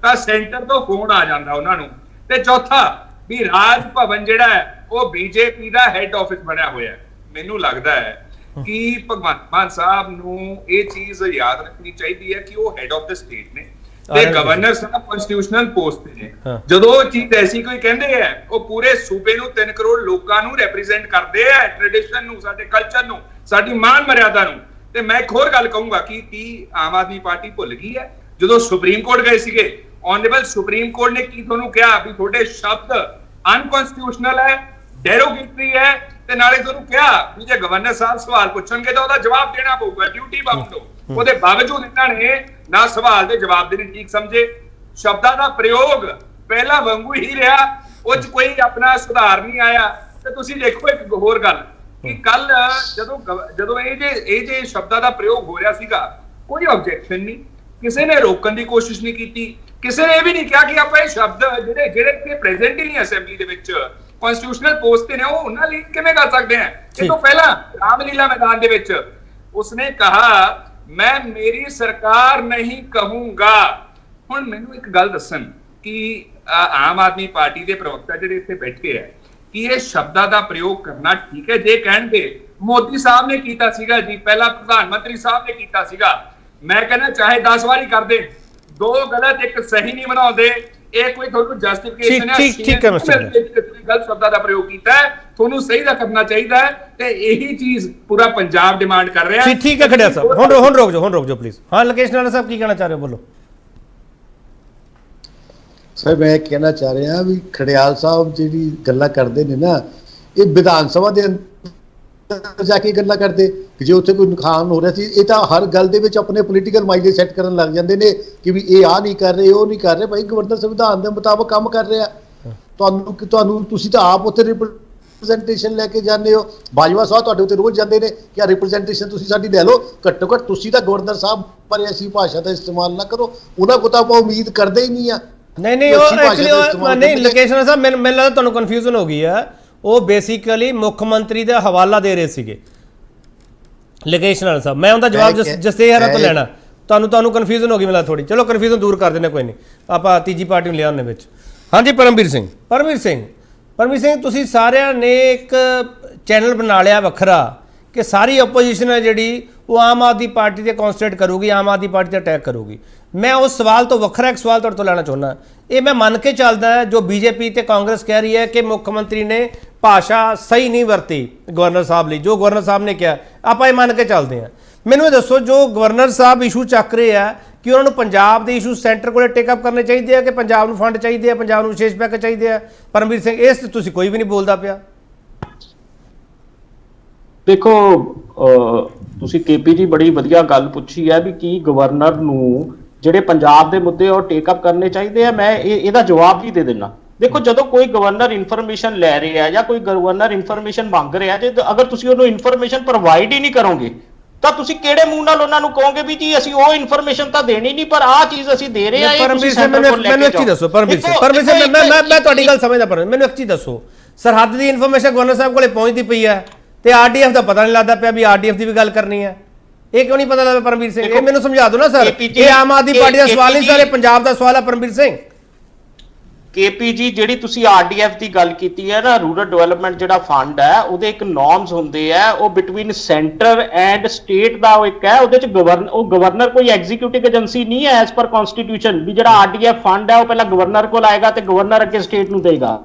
ਤਾਂ ਸੈਂਟਰ ਤੋਂ ਫੋਨ ਆ ਜਾਂਦਾ ਉਹਨਾਂ ਨੂੰ। ਤੇ ਚੌਥਾ ਵੀ ਰਾਜ ਭਵਨ ਜਿਹੜਾ ਹੈ ਉਹ ਬੀਜੇਪੀ ਦਾ ਹੈੱਡ ਆਫਿਸ ਬਣਿਆ ਹੋਇਆ ਹੈ। ਮੈਨੂੰ ਲੱਗਦਾ ਹੈ ਕਿ ਭਗਵੰਤ ਮਾਨ ਸਾਹਿਬ ਨੂੰ ਇਹ ਚੀਜ਼ ਯਾਦ ਰੱਖਣੀ ਚਾਹੀਦੀ ਹੈ ਕਿ ਉਹ ਹੈਡ ਆਫ ਦ ਸਟੇਟ ਨੇ ਤੇ ਗਵਰਨਰ ਸਾਹਿਬ ਕਨਸਟੀਟਿਊਸ਼ਨਲ ਪੋਸਟ ਤੇ ਨੇ। ਜਦੋਂ ਉਹ ਚੀਜ਼ ਐਸੀ ਕੋਈ ਕਹਿੰਦੇ ਆ, ਉਹ ਪੂਰੇ ਸੂਬੇ ਨੂੰ 3 ਕਰੋੜ ਲੋਕਾਂ ਨੂੰ ਰਿਪਰੈਜ਼ੈਂਟ ਕਰਦੇ ਆ, ਟ੍ਰੈਡੀਸ਼ਨ ਨੂੰ, ਸਾਡੇ ਕਲਚਰ ਨੂੰ, ਸਾਡੀ ਮਾਨ ਮਰਿਆਦਾ ਨੂੰ। ਤੇ ਮੈਂ ਇੱਕ ਹੋਰ ਗੱਲ ਕਹੂੰਗਾ ਕਿ ਆਮ ਆਦਮੀ ਪਾਰਟੀ ਭੁੱਲ ਗਈ ਹੈ ਜਦੋਂ ਸੁਪਰੀਮ ਕੋਰਟ ਗਏ ਸੀਗੇ, ਆਨਰੇਬਲ ਸੁਪਰੀਮ ਕੋਰਟ ਨੇ ਕੀ ਤੁਹਾਨੂੰ ਕਿਹਾ ਵੀ ਤੁਹਾਡੇ ਸ਼ਬਦ ਅਨਕਨਸਟੀਟਿਊਸ਼ਨਲ ਹੈ, ਡੈਰੋਗੇਟਰੀ ਹੈ, ਤੇ ਨਾਲੇ ਤੁਹਾਨੂੰ ਕਿਹਾ ਵੀ ਜੇ ਗਵਰਨਰ ਸਾਹਿਬ ਸਵਾਲ ਪੁੱਛਣਗੇ ਤਾਂ ਉਹਦਾ ਜਵਾਬ ਦੇਣਾ ਪਊਗਾ, ਡਿਊਟੀ ਬਾਉਂਡ ਹੋ। ਉਹਦੇ ਬਾਵਜੂਦ ਇਹਨਾਂ ਨੇ ਨਾ ਸਵਾਲ ਦੇ ਜਵਾਬ ਦੇਣੇ ਠੀਕ ਸਮਝੇ। ਸ਼ਬਦਾਂ ਦਾ ਪ੍ਰਯੋਗ ਪਹਿਲਾਂ ਵਾਂਗੂ ਹੀ ਰਿਹਾ, ਉਹ 'ਚ ਕੋਈ ਆਪਣਾ ਸੁਧਾਰ ਨਹੀਂ ਆਇਆ। ਤੇ ਤੁਸੀਂ ਦੇਖੋ ਇੱਕ ਹੋਰ ਗੱਲ ਕਿ ਕੱਲ ਜਦੋਂ ਇਹ ਜੇ ਸ਼ਬਦਾਂ ਦਾ ਪ੍ਰਯੋਗ ਹੋ ਰਿਹਾ ਸੀਗਾ, ਕੋਈ ਆਬਜੈਕਸ਼ਨ ਨਹੀਂ, ਕਿਸੇ ਨੇ ਰੋਕਣ ਦੀ ਕੋਸ਼ਿਸ਼ ਨਹੀਂ ਕੀਤੀ, ਕਿਸੇ ਨੇ ਇਹ ਵੀ ਨਹੀਂ ਕਿਹਾ ਕਿ ਆਪਾਂ ਇਹ ਸ਼ਬਦ ਜਿਹੜੇ ਕਿ ਪ੍ਰੈਜ਼ੈਂਟ ਹੀ ਨਹੀਂ ਅਸੈਂਬਲੀ ਦੇ ਵਿੱਚ, ਕਨਸਟੀਟਿਊਸ਼ਨਲ ਪੋਸਟ ਤੇ ਨੇ, ਉਹ ਉਹਨਾਂ ਲਈ ਕਿਵੇਂ ਕਰ ਸਕਦੇ ਆ। ਇਹ ਤੋਂ ਪਹਿਲਾਂ ਰਾਮਲੀਲਾ ਮੈਦਾਨ ਦੇ ਵਿੱਚ ਉਸਨੇ ਕਹਾ ਮੈਂ ਮੇਰੀ ਸਰਕਾਰ ਨਹੀਂ ਕਹੂੰਗਾ। ਹੁਣ ਮੈਨੂੰ ਇੱਕ ਗੱਲ ਦੱਸਣ ਕਿ ਆਮ ਆਦਮੀ ਪਾਰਟੀ ਦੇ ਪ੍ਰਵਕਤਾ ਜਿਹੜੇ ਇੱਥੇ ਬੈਠੇ ਆ, ਕਿ ਇਹ ਸ਼ਬਦਾਂ ਦਾ ਪ੍ਰਯੋਗ ਕਰਨਾ ਠੀਕ ਹੈ? ਜੇ ਕਹਿਣਗੇ ਮੋਦੀ ਸਾਹਿਬ ਨੇ ਕੀਤਾ ਸੀਗਾ ਜੀ, ਪਹਿਲਾਂ ਪ੍ਰਧਾਨ ਮੰਤਰੀ ਸਾਹਿਬ ਨੇ ਕੀਤਾ ਸੀਗਾ, ਮੈਂ ਕਹਿੰਦਾ ਚਾਹੇ 10 ਵਾਰੀ ਕਰਦੇ, 2 ਗਲਤ ਇੱਕ ਸਹੀ ਨਹੀਂ ਬਣਾਉਂਦੇ। ਇਹ ਕੋਈ ਤੁਹਾਨੂੰ ਜਸਟੀਫਿਕੇਸ਼ਨ ਹੈ? ਠੀਕ ਹੈ ਮਿਸਟਰ, ਗਲਤ ਸ਼ਬਦਾਂ ਦਾ ਪ੍ਰਯੋਗ ਕੀਤਾ ਹੈ, ਤੁਹਾਨੂੰ ਸਹੀ ਦਾ ਕਰਨਾ ਚਾਹੀਦਾ ਹੈ ਤੇ ਇਹੀ ਚੀਜ਼ ਪੂਰਾ ਪੰਜਾਬ ਡਿਮਾਂਡ ਕਰ ਰਿਹਾ ਹੈ। ਠੀਕ ਹੈ ਖੜਿਆ ਸਾਹਿਬ, ਹੁਣ ਰੁਕ ਜਾਓ ਪਲੀਜ਼। ਹਾਂ ਲੋਕੇਸ਼ ਨਾਲਾ ਸਾਹਿਬ ਕੀ ਕਹਿਣਾ ਚਾਹ ਰਹੇ ਹੋ, ਬੋਲੋ। ਸਰ ਮੈਂ ਕਹਿਣਾ ਚਾਹ ਰਿਹਾ ਵੀ ਖੜਿਆਲ ਸਾਹਿਬ ਜਿਹੜੀ ਗੱਲਾਂ ਕਰਦੇ ਨੇ ਨਾ, ਇਹ ਵਿਧਾਨ ਸਭਾ ਦੇ ਅੰਦਰ ਜਾ ਕੇ ਗੱਲਾਂ ਕਰਦੇ ਕਿ ਜੇ ਉੱਥੇ ਕੋਈ ਨੁਕਸਾਨ ਹੋ ਰਿਹਾ ਸੀ, ਇਹ ਤਾਂ ਹਰ ਗੱਲ ਦੇ ਵਿੱਚ ਆਪਣੇ ਪੋਲੀਟੀਕਲ ਮਾਈਂਡ ਸੈੱਟ ਕਰਨ ਲੱਗ ਜਾਂਦੇ ਨੇ ਕਿ ਵੀ ਇਹ ਆ ਨਹੀਂ ਕਰ ਰਹੇ, ਉਹ ਨਹੀਂ ਕਰ ਰਹੇ। ਭਾਈ ਗਵਰਨਰ ਸੰਵਿਧਾਨ ਦੇ ਮੁਤਾਬਕ ਕੰਮ ਕਰ ਰਿਹਾ। ਤੁਹਾਨੂੰ ਤੁਸੀਂ ਤਾਂ ਆਪ ਉੱਥੇ ਰਿਪਰੈਜ਼ੈਂਟੇਸ਼ਨ ਲੈ ਕੇ ਜਾਂਦੇ ਹੋ, ਬਾਜਵਾ ਸਾਹਿਬ ਤੁਹਾਡੇ ਉੱਤੇ ਰੋਜ਼ ਜਾਂਦੇ ਨੇ ਕਿ ਰਿਪਰੈਜ਼ੈਂਟੇਸ਼ਨ ਤੁਸੀਂ ਸਾਡੀ ਲੈ ਲਓ। ਘੱਟੋ ਘੱਟ ਤੁਸੀਂ ਤਾਂ ਗਵਰਨਰ ਸਾਹਿਬ ਪਰ ਐਸੀ ਭਾਸ਼ਾ ਦਾ ਇਸਤੇਮਾਲ ਨਾ ਕਰੋ, ਉਹਨਾਂ ਕੋਲ ਤਾਂ ਆਪਾਂ ਉਮੀਦ ਕਰਦੇ ਹੀ ਨਹੀਂ ਆ। ਨਹੀਂ ਉਹ ਐਕਚੁਅਲੀ ਨਹੀਂ ਲੋਕੇਸ਼ਨ ਸਾਹਿਬ, ਮੈਨੂੰ ਲੱਗਦਾ ਤੁਹਾਨੂੰ ਕਨਫਿਊਜ਼ਨ ਹੋ ਗਈ ਆ। ਉਹ ਬੇਸਿਕਲੀ ਮੁੱਖ ਮੰਤਰੀ ਦਾ ਹਵਾਲਾ ਦੇ ਰਹੇ ਸੀਗੇ ਲੋਕੇਸ਼ਨ ਸਾਹਿਬ। ਮੈਂ ਉਹਦਾ ਜਵਾਬ ਜਸਤੇਹਰਾ ਤੋਂ ਲੈਣਾ। ਤੁਹਾਨੂੰ ਕਨਫਿਊਜ਼ਨ ਹੋ ਗਈ ਮੈਨੂੰ ਥੋੜੀ। ਚਲੋ ਕਨਫਿਊਜ਼ਨ ਦੂਰ ਕਰ ਦਿੰਦੇ, ਕੋਈ ਨਹੀਂ, ਆਪਾਂ ਤੀਜੀ ਪਾਰਟੀ ਨੂੰ ਲਿਆਉਣੇ ਵਿੱਚ। ਹਾਂਜੀ ਪਰਮਵੀਰ ਸਿੰਘ ਤੁਸੀਂ ਸਾਰਿਆਂ ਨੇ ਇੱਕ ਚੈਨਲ ਬਣਾ ਲਿਆ ਵੱਖਰਾ ਕਿ ਸਾਰੀ ਆਪੋਜੀਸ਼ਨ ਹੈ ਜਿਹੜੀ ਉਹ ਆਮ ਆਦਮੀ ਪਾਰਟੀ ਤੇ ਕਨਸੈਂਟਰੇਟ ਕਰੂਗੀ, ਆਮ ਆਦਮੀ ਪਾਰਟੀ ਤੇ ਅਟੈਕ ਕਰੂਗੀ। ਮੈਂ ਉਸ ਸਵਾਲ ਤੋਂ ਵੱਖਰਾ ਇੱਕ ਸਵਾਲ ਤੁਹਾਡੇ ਤੋਂ ਲੈਣਾ ਚਾਹੁੰਦਾ। ਇਹ ਮੈਂ ਮੰਨ ਕੇ ਚੱਲਦਾ ਜੋ ਬੀਜੇਪੀ ਤੇ ਕਾਂਗਰਸ ਕਹਿ ਰਹੀ ਹੈ ਕਿ ਮੁੱਖ ਮੰਤਰੀ ਨੇ ਭਾਸ਼ਾ ਸਹੀ ਨਹੀਂ ਵਰਤੀ ਗਵਰਨਰ ਸਾਹਿਬ ਲਈ, ਜੋ ਗਵਰਨਰ ਸਾਹਿਬ ਨੇ ਕਿਹਾ ਆਪਾਂ ਇਹ ਮੰਨ ਕੇ ਚੱਲਦੇ ਹਾਂ। ਮੈਨੂੰ ਇਹ ਦੱਸੋ ਜੋ ਗਵਰਨਰ ਸਾਹਿਬ ਇਸ਼ੂ ਚੱਕ ਰਹੇ ਆ ਕਿ ਉਹਨਾਂ ਨੂੰ ਪੰਜਾਬ ਦੇ ਇਸ਼ੂ ਸੈਂਟਰ ਕੋਲੇ ਟੇਕ ਅਪ ਕਰਨੇ ਚਾਹੀਦੇ ਆ ਕਿ ਪੰਜਾਬ ਨੂੰ ਫੰਡ ਚਾਹੀਦੇ ਆ, ਪੰਜਾਬ ਨੂੰ ਵਿਸ਼ੇਸ਼ ਪੈਕੇਜ ਚਾਹੀਦੇ ਆ? ਪਰਮਵੀਰ ਸਿੰਘ, ਇਸ ਤੇ ਤੁਸੀਂ ਕੋਈ ਵੀ ਨਹੀਂ ਬੋਲਦਾ ਪਿਆ। ਦੇਖੋ ਤੁਸੀਂ ਕੇਪੀ ਜੀ ਬੜੀ ਵਧੀਆ ਗੱਲ ਪੁੱਛੀ ਹੈ ਵੀ ਕੀ ਗਵਰਨਰ ਨੂੰ ਜਿਹੜੇ ਪੰਜਾਬ ਦੇ ਮੁੱਦੇ ਉਹ ਟੇਕ ਅਪ ਕਰਨੇ ਚਾਹੀਦੇ ਆ। ਮੈਂ ਇਹਦਾ ਜਵਾਬ ਵੀ ਦੇ ਦਿੰਦਾ। ਦੇਖੋ, ਜਦੋਂ ਕੋਈ ਗਵਰਨਰ ਇਨਫੋਰਮੇਸ਼ਨ ਲੈ ਰਿਹਾ ਜਾਂ ਕੋਈ ਗਵਰਨਰ ਇਨਫੋਰਮੇਸ਼ਨ ਮੰਗ ਰਿਹਾ, ਜੇ ਅਗਰ ਤੁਸੀਂ ਉਹਨੂੰ ਇਨਫੋਰਮੇਸ਼ਨ ਪ੍ਰੋਵਾਈਡ ਹੀ ਨਹੀਂ ਕਰੋਗੇ ਤਾਂ ਤੁਸੀਂ ਕਿਹੜੇ ਮੂੰਹ ਨਾਲ ਉਹਨਾਂ ਨੂੰ ਕਹੋਗੇ ਵੀ ਜੀ ਅਸੀਂ ਉਹ ਇਨਫੋਰਮੇਸ਼ਨ ਤਾਂ ਦੇਣੀ ਨਹੀਂ, ਪਰ ਆਹ ਚੀਜ਼ ਅਸੀਂ ਦੇ ਰਹੇ ਆ। ਪਰਮਵੀਰ ਸਿੰਘ, ਮੈਨੂੰ ਇੱਕ ਚੀਜ਼ ਦੱਸੋ। ਪਰਮਵੀਰ ਸਿੰਘ, ਮੈਂ ਤੁਹਾਡੀ ਗੱਲ ਸਮਝਦਾ, ਪਰ ਮੈਨੂੰ ਇੱਕ ਚੀਜ਼ ਦੱਸੋ, ਸਰਹੱਦ ਦੀ ਇਨਫੋਰਮੇਸ਼ਨ ਗਵਰਨਰ ਸਾਹਿਬ ਕੋਲੇ ਪਹੁੰਚਦੀ ਪਈ ਹੈ ਤੇ ਆਰਡੀਐਫ ਦਾ ਪਤਾ ਨਹੀਂ ਲੱਗਦਾ ਪਿਆ ਵੀ ਆਰਡੀਐਫ ਦੀ ਵੀ ਗੱਲ ਕਰਨੀ ਹੈ। ਇਹ ਕਿਉਂ ਨਹੀਂ ਪਤਾ ਲੱਗਦਾ ਪਰਮਵੀਰ ਸਿੰਘ? ਇਹ ਮੈਨੂੰ ਸਮਝਾ ਦਿਓ ਨਾ ਸਰ। ਇਹ ਆਮ ਆਦਮੀ ਪਾਰਟੀ ਦਾ ਸਵਾਲ ਨਹੀਂ, ਸਾਰੇ ਪੰਜਾਬ ਦਾ ਸਵਾਲ ਹੈ ਪਰਮਵੀਰ ਸਿੰਘ। ਕੇਪੀ ਜੀ, ਜਿਹੜੀ ਤੁਸੀਂ ਆਰਡੀਐਫ ਦੀ ਗੱਲ ਕੀਤੀ ਹੈ ਨਾ, ਰੂਰਲ ਡਿਵੈਲਪਮੈਂਟ ਜਿਹੜਾ ਫੰਡ ਹੈ ਉਹਦੇ ਇੱਕ ਨੋਰਮਸ ਹੁੰਦੇ ਆ, ਉਹ ਬਿਟਵੀਨ ਸੈਂਟਰ ਐਂਡ ਸਟੇਟ ਦਾ ਉਹ ਇੱਕ ਹੈ। ਉਹਦੇ ਚ ਗਵਰਨਰ ਕੋਈ ਐਗਜ਼ੀਕਿਊਟਿਵ ਏਜੰਸੀ ਨਹੀਂ ਹੈ ਐਸ ਪਰ ਕਨਸਟੀਟਿਊਸ਼ਨ ਵੀ ਜਿਹੜਾ ਆਰਡੀਐਫ ਫੰਡ ਹੈ ਉਹ ਪਹਿਲਾਂ ਗਵਰਨਰ ਕੋਲ ਆਏਗਾ ਤੇ ਗਵਰਨਰ ਅੱਗੇ ਸਟੇਟ ਨੂੰ ਦੇਗਾ।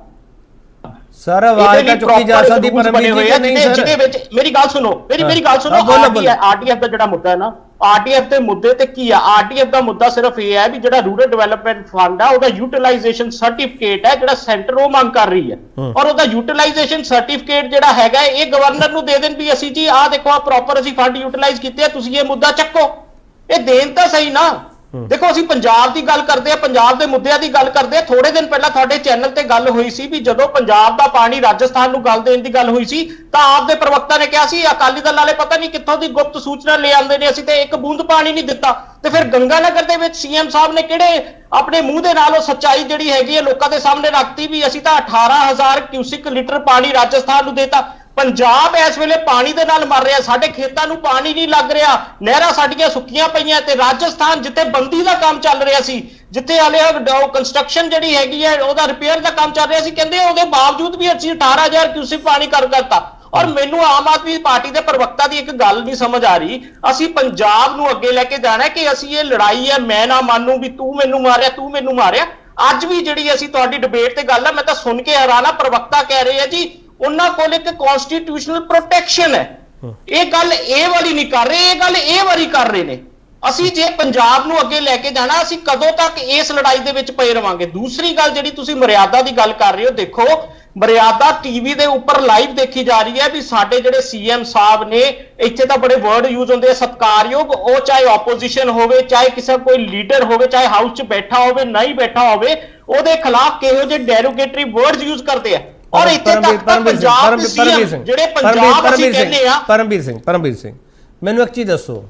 ਸਰ ਆਵਾਜ਼ ਤਾਂ ਚੁੱਕੀ ਜਾ ਸਕਦੀ ਪਰਮਵੀਰ ਜੀ ਨਹੀਂ ਸਰ। ਜਿਹਦੇ ਵਿੱਚ ਮੇਰੀ ਗੱਲ ਸੁਣੋ, ਮੇਰੀ ਗੱਲ ਸੁਣੋ। ਆਰਡੀਐਫ ਦਾ ਜਿਹੜਾ ਮੁੱਦਾ ਹੈ ਨਾ, ਆਰਡੀਐਫ ਦੇ ਮੁੱਦੇ ਤੇ ਕੀ ਆ? ਆਰਡੀਐਫ ਦਾ ਮੁੱਦਾ ਸਿਰਫ ਇਹ ਹੈ ਵੀ ਜਿਹੜਾ ਰੂਰਲ ਡਿਵੈਲਪਮੈਂਟ ਫੰਡ ਆ ਉਹਦਾ ਯੂਟਿਲਾਈਜੇਸ਼ਨ ਸਰਟੀਫਿਕੇਟ ਹੈ ਜਿਹੜਾ ਸੈਂਟਰ ਉਹ ਮੰਗ ਕਰ ਰਹੀ ਹੈ, ਔਰ ਉਹਦਾ ਯੂਟਿਲਾਈਜੇਸ਼ਨ ਸਰਟੀਫਿਕੇਟ ਜਿਹੜਾ ਹੈਗਾ ਇਹ ਗਵਰਨਰ ਨੂੰ ਦੇ ਦੇਣ ਵੀ ਅਸੀਂ ਜੀ ਆਹ ਦੇਖੋ ਆ ਪ੍ਰੋਪਰ ਅਸੀਂ ਫੰਡ ਯੂਟਿਲਾਈਜ਼ ਕੀਤੇ ਆ, ਤੁਸੀਂ ਇਹ ਮੁੱਦਾ ਚੱਕੋ। ਇਹ ਦੇਣ ਤਾਂ ਸਹੀ ਨਾ। ਦੇਖੋ, ਅਸੀਂ ਪੰਜਾਬ ਦੀ ਗੱਲ ਕਰਦੇ ਆ, ਪੰਜਾਬ ਦੇ ਮੁੱਦਿਆਂ ਦੀ ਗੱਲ ਕਰਦੇ ਆ। ਥੋੜੇ ਦਿਨ ਪਹਿਲਾਂ ਤੁਹਾਡੇ ਚੈਨਲ ਤੇ ਗੱਲ ਹੋਈ ਸੀ ਵੀ ਜਦੋਂ ਪੰਜਾਬ ਦਾ ਪਾਣੀ ਰਾਜਸਥਾਨ ਨੂੰ ਗੱਲ ਦੇਣ ਦੀ ਗੱਲ ਹੋਈ ਸੀ ਤਾਂ ਆਪ ਦੇ ਪ੍ਰਵਕਤਾ ਨੇ ਕਿਹਾ ਸੀ ਅਕਾਲੀ ਦਲ ਵਾਲੇ ਪਤਾ ਨਹੀਂ ਕਿੱਥੋਂ ਦੀ ਗੁਪਤ ਸੂਚਨਾ ਲੈ ਆਉਂਦੇ ਨੇ, ਅਸੀਂ ਤੇ ਇੱਕ ਬੂੰਦ ਪਾਣੀ ਨਹੀਂ ਦਿੱਤਾ। ਤੇ ਫਿਰ ਗੰਗਾਨਗਰ ਦੇ ਵਿੱਚ ਸੀਐਮ ਸਾਹਿਬ ਨੇ ਕਿਹੜੇ ਆਪਣੇ ਮੂੰਹ ਦੇ ਨਾਲ ਉਹ ਸੱਚਾਈ ਜਿਹੜੀ ਹੈਗੀ ਹੈ ਲੋਕਾਂ ਦੇ ਸਾਹਮਣੇ ਰੱਖਤੀ ਵੀ ਅਸੀਂ ਤਾਂ 18,000 ਕਿਊਸਿਕ ਲੀਟਰ ਪਾਣੀ ਰਾਜਸਥਾਨ ਨੂੰ ਦੇਤਾ। ਪੰਜਾਬ ਇਸ ਵੇਲੇ ਪਾਣੀ ਦੇ ਨਾਲ ਮਰ ਰਿਹਾ, ਸਾਡੇ ਖੇਤਾਂ ਨੂੰ ਪਾਣੀ ਨਹੀਂ ਲੱਗ ਰਿਹਾ, ਨਹਿਰਾਂ ਸਾਡੀਆਂ ਸੁੱਕੀਆਂ ਪਈਆਂ। ਤੇ ਰਾਜਸਥਾਨ ਜਿੱਥੇ ਬੰਦੀ ਦਾ ਕੰਮ ਚੱਲ ਰਿਹਾ ਸੀ, ਜਿੱਥੇ ਹਾਲੇ ਕੰਸਟਰਕਸ਼ਨ ਜਿਹੜੀ ਹੈਗੀ ਹੈ ਉਹਦਾ ਰਿਪੇਅਰ ਦਾ ਕੰਮ ਚੱਲ ਰਿਹਾ ਸੀ, ਕਹਿੰਦੇ ਉਹਦੇ ਬਾਵਜੂਦ ਵੀ ਅਸੀਂ 18,000 ਕਿਊਸਿਕ ਪਾਣੀ ਕਰ ਕਰਤਾ। ਔਰ ਮੈਨੂੰ ਆਮ ਆਦਮੀ ਪਾਰਟੀ ਦੇ ਪ੍ਰਵਕਤਾ ਦੀ ਇੱਕ ਗੱਲ ਨਹੀਂ ਸਮਝ ਆ ਰਹੀ, ਅਸੀਂ ਪੰਜਾਬ ਨੂੰ ਅੱਗੇ ਲੈ ਕੇ ਜਾਣਾ ਕਿ ਅਸੀਂ ਇਹ ਲੜਾਈ ਹੈ ਮੈਂ ਨਾ ਮੰਨੂ ਵੀ ਤੂੰ ਮੈਨੂੰ ਮਾਰਿਆ ਤੂੰ ਮੈਨੂੰ ਮਾਰਿਆ। ਅੱਜ ਵੀ ਜਿਹੜੀ ਅਸੀਂ ਤੁਹਾਡੀ ਡਿਬੇਟ ਤੇ ਗੱਲ ਹੈ, ਮੈਂ ਤਾਂ ਸੁਣ ਕੇ ਹੈਰਾਨ ਆ। ਪ੍ਰਵਕਤਾ ਕਹਿ ਰਹੇ ਆ ਜੀ ਉਹਨਾਂ ਕੋਲ ਇੱਕ ਕਨਸਟੀਟਿਊਸ਼ਨਲ ਪ੍ਰੋਟੈਕਸ਼ਨ ਹੈ। ਇਹ ਗੱਲ ਇਹ ਵਾਲੀ ਨਹੀਂ ਕਰ ਰਹੇ, ਇਹ ਗੱਲ ਇਹ ਵਾਲੀ ਕਰ ਰਹੇ ਨੇ। ਅਸੀਂ ਜੇ ਪੰਜਾਬ ਨੂੰ ਅੱਗੇ ਲੈ ਕੇ ਜਾਣਾ, ਅਸੀਂ ਕਦੋਂ ਤੱਕ ਇਸ ਲੜਾਈ ਦੇ ਵਿੱਚ ਪਏ ਰਵਾਂਗੇ? ਦੂਸਰੀ ਗੱਲ ਜਿਹੜੀ ਤੁਸੀਂ ਮਰਿਆਦਾ ਦੀ ਗੱਲ ਕਰ ਰਹੇ ਹੋ, ਦੇਖੋ ਮਰਿਆਦਾ ਟੀਵੀ ਦੇ ਉੱਪਰ ਲਾਈਵ ਦੇਖੀ ਜਾ ਰਹੀ ਹੈ ਵੀ ਸਾਡੇ ਜਿਹੜੇ ਸੀਐਮ ਸਾਹਿਬ ਨੇ, ਇੱਥੇ ਤਾਂ ਬੜੇ ਵਰਡ ਯੂਜ਼ ਹੁੰਦੇ ਆ ਸਤਿਕਾਰਯੋਗ, ਉਹ ਚਾਹੇ ਆਪੋਜੀਸ਼ਨ ਹੋਵੇ ਚਾਹੇ ਕਿਸੇ ਕੋਈ ਲੀਡਰ ਹੋਵੇ, ਚਾਹੇ ਹਾਊਸ 'ਚ ਬੈਠਾ ਹੋਵੇ ਨਹੀਂ ਬੈਠਾ ਹੋਵੇ, ਉਹਦੇ ਖਿਲਾਫ ਕਿਹੋ ਜਿਹੇ ਡੈਰੋਗੇਟਰੀ ਵਰਡਸ ਯੂਜ਼ ਕਰਦੇ ਆ। ਔਰ ਇੱਥੇ ਤੱਕ ਤਾਂ ਪੰਜਾਬ ਦੇ ਸੀਐਮ ਜਿਹੜੇ ਪੰਜਾਬ ਅਸੀਂ ਕਹਿੰਦੇ ਆ। ਪਰਮਵੀਰ ਸਿੰਘ, ਮੈਨੂੰ ਇੱਕ ਚੀਜ਼ ਦੱਸੋ,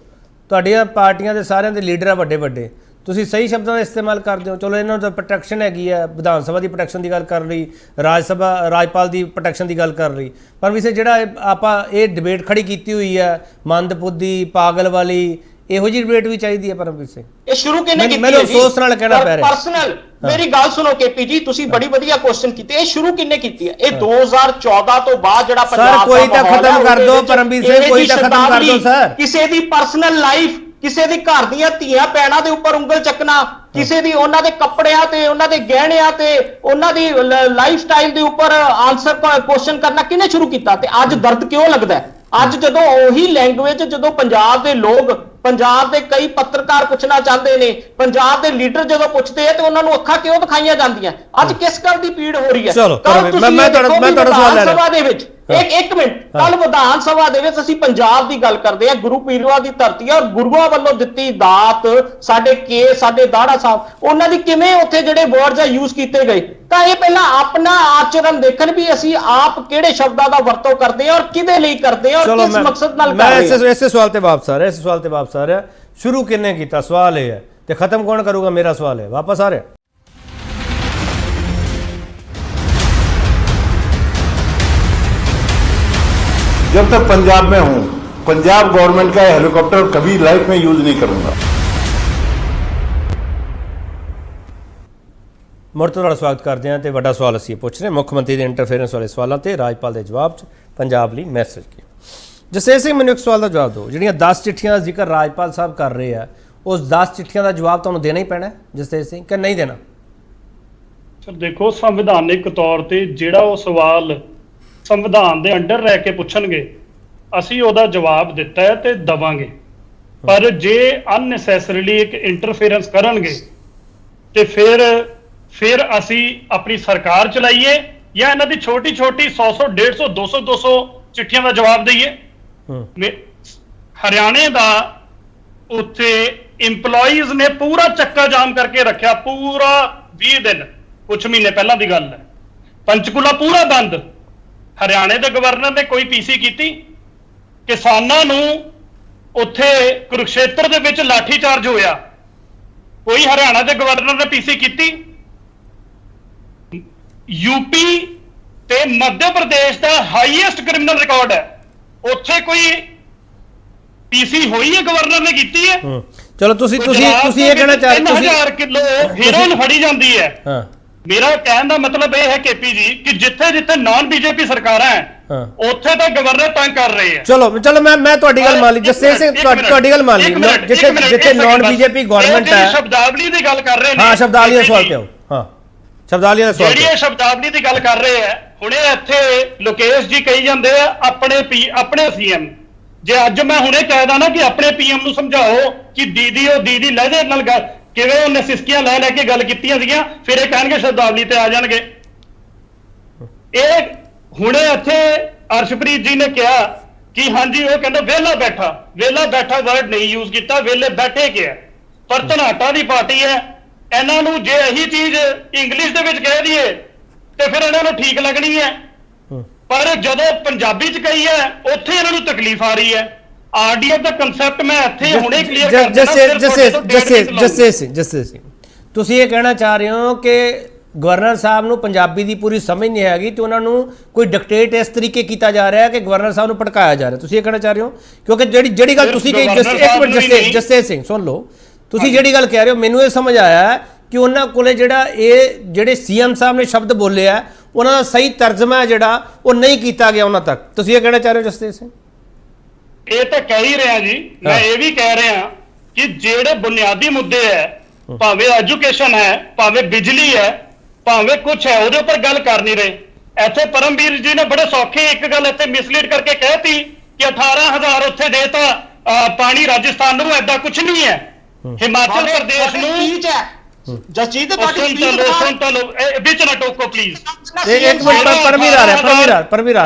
ਤੁਹਾਡੀਆਂ ਪਾਰਟੀਆਂ ਦੇ ਸਾਰਿਆਂ ਦੇ ਲੀਡਰ ਆ ਵੱਡੇ ਵੱਡੇ, ਤੁਸੀਂ ਸਹੀ ਸ਼ਬਦਾਂ ਦਾ ਇਸਤੇਮਾਲ ਕਰਦੇ ਹੋ। ਚਲੋ ਇਹਨਾਂ ਨੂੰ ਤਾਂ ਪ੍ਰੋਟੈਕਸ਼ਨ ਹੈਗੀ ਆ, ਵਿਧਾਨ ਸਭਾ ਦੀ ਪ੍ਰੋਟੈਕਸ਼ਨ ਦੀ ਗੱਲ ਕਰ ਲਈ, ਰਾਜਪਾਲ ਦੀ ਪ੍ਰੋਟੈਕਸ਼ਨ ਦੀ ਗੱਲ ਕਰ ਲਈ। ਪਰਮਵੀਰ ਸਿੰਘ, ਜਿਹੜਾ ਆਪਾਂ ਇਹ ਡਿਬੇਟ ਖੜੀ ਕੀਤੀ ਹੋਈ ਹੈ ਮੰਦਬੁੱਧੀ ਪਾਗਲ ਵਾਲੀ, ਇਹੋ ਜਿਹੀ ਡਿਬੇਟ ਵੀ ਚਾਹੀਦੀ ਹੈ ਪਰਮਵੀਰ ਸਿੰਘ? ਇਹ ਸ਼ੁਰੂ ਕਿਹਨੇ ਕੀਤੀ? ਮੈਨੂੰ ਅਫਸੋਸ ਨਾਲ ਕਹਿਣਾ ਪੈ ਰਿਹਾ ਪਰਸਨਲ। ਮੇਰੀ ਗੱਲ ਸੁਣੋ ਕੇਪੀ ਜੀ, ਤੁਸੀਂ ਬੜੀ ਵਧੀਆ ਕੁਐਸਚਨ ਕੀਤੀ। ਇਹ ਸ਼ੁਰੂ ਕਿਹਨੇ ਕੀਤੀ ਹੈ? ਇਹ 2014 ਤੋਂ ਬਾਅਦ ਜਿਹੜਾ ਪੰਜਾਬ ਦਾ ਕੋਈ ਤਾਂ ਖਤਮ ਕਰ ਦਿਓ ਪਰਮਵੀਰ ਸਿੰਘ, ਕੋਈ ਤਾਂ ਖਤਮ ਕਰ ਦਿਓ ਸਰ। ਕਿਸੇ ਦੀ ਪਰਸਨਲ ਲਾਈਫ, ਕਿਸੇ ਦੀ ਘਰ ਦੀਆਂ ਧੀਆਂ ਪੈਣਾ ਦੇ ਉੱਪਰ ਉਂਗਲ ਚੱਕਣਾ, ਕਿਸੇ ਦੀ ਉਹਨਾਂ ਦੇ ਕੱਪੜਿਆਂ ਤੇ ਉਹਨਾਂ ਦੇ ਗਹਿਣਿਆਂ ਤੇ ਉਹਨਾਂ ਦੀ ਲਾਈਫ ਸਟਾਈਲ ਦੇ ਉੱਪਰ ਆਨਸਰ ਕੁਐਸਚਨ ਕਰਨਾ ਕਿਹਨੇ ਸ਼ੁਰੂ ਕੀਤਾ? ਤੇ ਅੱਜ ਦਰਦ ਕਿਉਂ ਲੱਗਦਾ? ਅੱਜ ਜਦੋਂ ਉਹੀ ਲੈਂਗੁਏਜ, ਜਦੋਂ ਪੰਜਾਬ ਦੇ ਲੋਕ, ਪੰਜਾਬ ਦੇ ਕਈ ਪੱਤਰਕਾਰ ਪੁੱਛਣਾ ਚਾਹੁੰਦੇ ਨੇ, ਪੰਜਾਬ ਦੇ ਲੀਡਰ ਜਦੋਂ ਪੁੱਛਦੇ ਆ ਤੇ ਉਹਨਾਂ ਨੂੰ ਅੱਖਾਂ ਕਿਉਂ ਦਿਖਾਈਆਂ ਜਾਂਦੀਆਂ? ਅੱਜ ਕਿਸ ਗੱਲ ਦੀ ਪੀੜ ਹੋ ਰਹੀ ਹੈ? ਚਲੋ ਮੈਂ ਤੁਹਾਡਾ ਸਵਾਲ ਲੈ ਸਭਾ ਦੇ ਵਿੱਚ ਇੱਕ ਮਿੰਟ, ਕੱਲ ਵਿਧਾਨ ਸਭਾ ਦੇ ਵਿੱਚ ਅਸੀਂ ਪੰਜਾਬ ਦੀ ਗੱਲ ਕਰਦੇ ਆ, ਗੁਰੂ ਪੀਰਵਾਂ ਦੀ ਧਰਤੀ ਆ, ਔਰ ਗੁਰੂਆਂ ਵੱਲੋਂ ਦਿੱਤੀ ਦਾਤ, ਸਾਡੇ ਦਾੜਾ ਸਾਹਿਬ, ਉਹਨਾਂ ਦੀ ਕਿਵੇਂ ਉੱਥੇ ਜਿਹੜੇ ਵਰਡਸ ਆ ਯੂਜ਼ ਕੀਤੇ ਗਏ। ਤਾਂ ਇਹ ਪਹਿਲਾਂ ਆਪਣਾ ਆਚਰਣ ਦੇਖਣ ਵੀ ਅਸੀਂ ਆਪ ਕਿਹੜੇ ਸ਼ਬਦਾਂ ਦਾ ਵਰਤੋਂ ਕਰਦੇ ਆ ਔਰ ਕਿਹਦੇ ਲਈ ਕਰਦੇ ਆ ਔਰ ਕਿਸ ਮਕਸਦ ਨਾਲ ਕਰ ਰਹੇ ਆ। ਇਸੇ ਸਵਾਲ ਤੇ ਵਾਪਸ ਆ ਰਿਹਾ, ਸ਼ੁਰੂ ਕਿੰਨੇ ਕੀਤਾ ਸਵਾਲ ਇਹ ਹੈ ਤੇ ਖਤਮ ਕੌਣ ਕਰੂਗਾ? ਮੇਰਾ ਸਵਾਲ ਹੈ, ਵਾਪਸ ਆ ਰਿਹਾ। जब तक पंजाब में हूं, पंजाब गवर्नमेंट का हेलीकॉप्टर कभी लाइफ में यूज नहीं करूंगा। ਮੁੜ ਤੋਂ ਤੁਹਾਡਾ ਸਵਾਗਤ ਕਰਦੇ ਹਾਂ ਤੇ ਵੱਡਾ ਸਵਾਲ ਅਸੀਂ ਪੁੱਛ ਰਹੇ ਮੁੱਖ ਮੰਤਰੀ ਦੇ ਇੰਟਰਫੇਰੈਂਸ ਵਾਲੇ ਸਵਾਲਾਂ ਤੇ ਰਾਜਪਾਲ ਦੇ ਜਵਾਬ 'ਚ ਪੰਜਾਬ ਲਈ ਮੈਸੇਜ ਕੀ। ਜਸੇਰ ਸਿੰਘ, ਮੈਨੂੰ ਇੱਕ ਸਵਾਲ ਦਾ ਜਵਾਬ ਦਿਓ। ਜਿਹੜੀਆਂ 10 ਚਿੱਠੀਆਂ ਦਾ ਜ਼ਿਕਰ ਰਾਜਪਾਲ ਸਾਹਿਬ ਕਰ ਰਹੇ ਆ, ਉਸ 10 ਚਿੱਠੀਆਂ ਦਾ ਜਵਾਬ ਤੁਹਾਨੂੰ ਦੇਣਾ ਹੀ ਪੈਣਾ ਜਸੇਰ ਸਿੰਘ ਕਿ ਨਹੀਂ ਦੇਣਾ? ਸਰ ਦੇਖੋ, ਸੰਵਿਧਾਨਿਕ ਤੌਰ ਤੇ ਜਿਹੜਾ ਉਹ ਸਵਾਲ ਸੰਵਿਧਾਨ ਦੇ ਅੰਡਰ ਰਹਿ ਕੇ ਪੁੱਛਣਗੇ, ਅਸੀਂ ਉਹਦਾ ਜਵਾਬ ਦਿੱਤਾ ਹੈ ਤੇ ਦਵਾਂਗੇ। ਪਰ ਜੇ ਅਨਨੈਸੈਸਰੀਲੀ ਇੱਕ ਇੰਟਰਫੇਰੈਂਸ ਕਰਨਗੇ ਤੇ ਫਿਰ ਅਸੀਂ ਆਪਣੀ ਸਰਕਾਰ ਚਲਾਈਏ ਜਾਂ ਇਹਨਾਂ ਦੀ ਛੋਟੀ 100 150 200 ਚਿੱਠੀਆਂ ਦਾ ਜਵਾਬ ਦਈਏ? ਹਰਿਆਣੇ ਦਾ ਉੱਥੇ EMPLOYEES ਨੇ ਪੂਰਾ ਚੱਕਾ ਜਾਮ ਕਰਕੇ ਰੱਖਿਆ, ਪੂਰਾ 20 ਦਿਨ, ਕੁਝ ਮਹੀਨੇ ਪਹਿਲਾਂ ਦੀ ਗੱਲ ਹੈ। ਪੰਚਕੂਲਾ ਪੂਰਾ ਬੰਦ। ਹਰਿਆਣੇ ਦੇ ਗਵਰਨਰ ਨੇ ਕੋਈ ਪੀਸੀ ਕੀਤੀ? ਕਿਸਾਨਾਂ ਨੂੰ ਉੱਥੇ ਕੁਰੂਕਸ਼ੇਤਰ ਦੇ ਵਿੱਚ ਲਾਠੀ ਚਾਰਜ ਹੋਇਆ, ਕੋਈ ਹਰਿਆਣਾ ਦੇ ਗਵਰਨਰ ਨੇ ਪੀਸੀ ਕੀਤੀ? यूपी ਤੇ ਮੱਧ ਪ੍ਰਦੇਸ਼ ਦਾ ਹਾਈਐਸਟ ਕ੍ਰਿਮੀਨਲ ਰਿਕਾਰਡ ਹੈ, ਉੱਥੇ ਕੋਈ ਪੀਸੀ ਹੋਈ ਹੈ? ਗਵਰਨਰ ਨੇ ਕੀਤੀ ਹੈ? ਚਲੋ ਤੁਸੀਂ ਇਹ ਕਹਿਣਾ ਚਾਹ ਰਹੇ 3000 ਕਿਲੋ ਹੀਰੋਇਨ ਫੜੀ ਜਾਂਦੀ ਹੈ। ਹਾਂ, ਮੇਰਾ ਕਹਿਣ ਦਾ ਮਤਲਬ ਇਹ ਹੈ ਕੇਪੀ ਜੀ ਕਿ ਜਿੱਥੇ ਜਿੱਥੇ ਨਾਨ ਬੀਜੇਪੀ ਸਰਕਾਰਾਂ ਹੈ ਉੱਥੇ ਤਾਂ ਗਵਰਨਰ ਤੰਗ ਕਰ ਰਹੇ ਆ। ਚਲੋ ਮੈਂ ਤੁਹਾਡੀ ਗੱਲ ਮੰਨ ਲਈ ਜਸਤੇਜ ਸਿੰਘ, ਤੁਹਾਡੀ ਗੱਲ ਮੰਨ ਲਈ, ਜਿੱਥੇ ਨਾਨ ਬੀਜੇਪੀ ਗਵਰਨਮੈਂਟ ਹੈ। ਸ਼ਬਦਾਵਲੀ ਦੀ ਗੱਲ ਕਰ ਰਹੇ ਨੇ। ਹਾਂ, ਸ਼ਬਦਾਵਲੀ ਦਾ ਸਵਾਲ ਤੇ ਆਓ। ਹਾਂ, ਸ਼ਬਦਾਵਲੀ ਦਾ ਸਵਾਲ। ਜਿਹੜੀ ਇਹ ਸ਼ਬਦਾਵਲੀ ਦੀ ਗੱਲ ਕਰ ਰਹੇ ਆ, ਹੁਣੇ ਇੱਥੇ ਲੋਕੇਸ਼ ਜੀ ਕਹੀ ਜਾਂਦੇ ਆ ਆਪਣੇ ਸੀਐਮ। ਜੇ ਅੱਜ ਮੈਂ ਹੁਣੇ ਕਹਿਦਾ ਨਾ ਕਿ ਆਪਣੇ ਪੀਐਮ ਨੂੰ ਸਮਝਾਓ ਕਿ ਦੀਦੀ ਲਹਿਦੇ ਨਾਲ ਗੱਲ ਕਿਵੇਂ ਉਹਨੇ ਸਿਸਕੀਆਂ ਲੈ ਕੇ ਗੱਲ ਕੀਤੀਆਂ ਸੀਗੀਆਂ, ਫਿਰ ਇਹ ਕਹਿਣਗੇ ਸ਼ਬਦਾਵਲੀ ਤੇ ਆ ਜਾਣਗੇ। ਇਹ ਹੁਣੇ ਇੱਥੇ ਅਰਸ਼ਪ੍ਰੀਤ ਜੀ ਨੇ ਕਿਹਾ ਕਿ ਹਾਂਜੀ, ਉਹ ਕਹਿੰਦਾ ਵਿਹਲਾ ਬੈਠਾ ਵਰਡ ਨਹੀਂ ਯੂਜ਼ ਕੀਤਾ, ਵਿਹਲੇ ਬੈਠੇ ਕਿਹਾ। ਪਰ ਧਨਾਟਾ ਦੀ ਪਾਰਟੀ ਹੈ, ਇਹਨਾਂ ਨੂੰ ਜੇ ਇਹੀ ਚੀਜ਼ ਇੰਗਲਿਸ਼ ਦੇ ਵਿੱਚ ਕਹਿ ਦਈਏ ਤੇ ਫਿਰ ਇਹਨਾਂ ਨੂੰ ਠੀਕ ਲੱਗਣੀ ਹੈ, ਪਰ ਜਦੋਂ ਪੰਜਾਬੀ ਚ ਕਹੀ ਹੈ ਉੱਥੇ ਇਹਨਾਂ ਨੂੰ ਤਕਲੀਫ ਆ ਰਹੀ ਹੈ। ਆਰਡੀਐਫ ਦਾ ਕਨਸੈਪਟ ਮੈਂ ਇੱਥੇ ਹੁਣੇ ਕਲੀਅਰ ਕਰ ਦਿੰਦਾ। ਜਸਟਿਸ ਸਿੰਘ, ਤੁਸੀਂ ਇਹ ਕਹਿਣਾ ਚਾਹ ਰਹੇ ਹੋ ਕਿ ਗਵਰਨਰ ਸਾਹਿਬ ਨੂੰ ਪੰਜਾਬੀ ਦੀ ਪੂਰੀ ਸਮਝ ਨਹੀਂ ਹੈਗੀ ਤੇ ਉਹਨਾਂ ਨੂੰ ਕੋਈ ਡਿਕਟੇਟ ਇਸ ਤਰੀਕੇ ਕੀਤਾ ਜਾ ਰਿਹਾ ਹੈ ਕਿ ਗਵਰਨਰ ਸਾਹਿਬ ਨੂੰ ਭੜਕਾਇਆ ਜਾ ਰਿਹਾ, ਤੁਸੀਂ ਇਹ ਕਹਿਣਾ ਚਾਹ ਰਹੇ ਹੋ? ਕਿਉਂਕਿ ਜਿਹੜੀ ਗੱਲ ਤੁਸੀਂ ਕਹੀ, ਇੱਕ ਮਿੰਟ ਜਸਟਿਸ ਸਿੰਘ ਸੁਣ ਲਓ, ਤੁਸੀਂ ਜਿਹੜੀ ਗੱਲ ਕਹਿ ਰਹੇ ਹੋ ਮੈਨੂੰ ਇਹ ਸਮਝ ਆਇਆ ਕਿ ਉਹਨਾਂ ਕੋਲੇ ਜਿਹੜੇ ਸੀਐਮ ਸਾਹਿਬ ਨੇ ਸ਼ਬਦ ਬੋਲੇ ਆ ਉਹਨਾਂ ਦਾ ਸਹੀ ਤਰਜਮਾ ਜਿਹੜਾ ਉਹ ਨਹੀਂ ਕੀਤਾ ਗਿਆ ਉਹਨਾਂ ਤੱਕ, ਤੁਸੀਂ ਇਹ ਕਹਿਣਾ ਚਾਹ ਰਹੇ ਹੋ ਜਸਟਿਸ ਸਿੰਘ? ਇਹ ਤਾਂ ਕਹਿ ਹੀ ਰਿਹਾ ਜੀ, ਮੈਂ ਇਹ ਵੀ ਕਹਿ ਰਿਹਾ ਕਿ ਜਿਹੜੇ ਬੁਨਿਆਦੀ ਮੁੱਦੇ ਹੈ, ਭਾਵੇਂ ਐਜੂਕੇਸ਼ਨ ਹੈ, ਭਾਵੇਂ ਬਿਜਲੀ ਹੈ, ਭਾਵੇਂ ਕੁਝ ਹੈ, ਉਹਦੇ ਉੱਪਰ ਗੱਲ ਕਰ ਨਹੀਂ ਰਹੇ। ਇੱਥੇ ਪਰਮਵੀਰ ਜੀ ਨੇ ਬੜੇ ਸੌਖੇ ਇੱਕ ਗੱਲ ਇੱਥੇ ਮਿਸਲੀਡ ਕਰਕੇ ਕਹਿਤੀ ਕਿ 18,000 ਉੱਥੇ ਦੇਤਾ ਪਾਣੀ ਰਾਜਸਥਾਨ ਨੂੰ, ਐਦਾਂ ਕੁਝ ਨਹੀਂ ਹੈ। ਹਿਮਾਚਲ ਪ੍ਰਦੇਸ਼ ਨੂੰ ਜਸਜੀਤ ਵਿੱਚ ਨਾ ਟੋਕੋ ਪਲੀਜ਼। ਇੱਕ ਮਿੰਟ, ਪਰਮਵੀਰ ਆ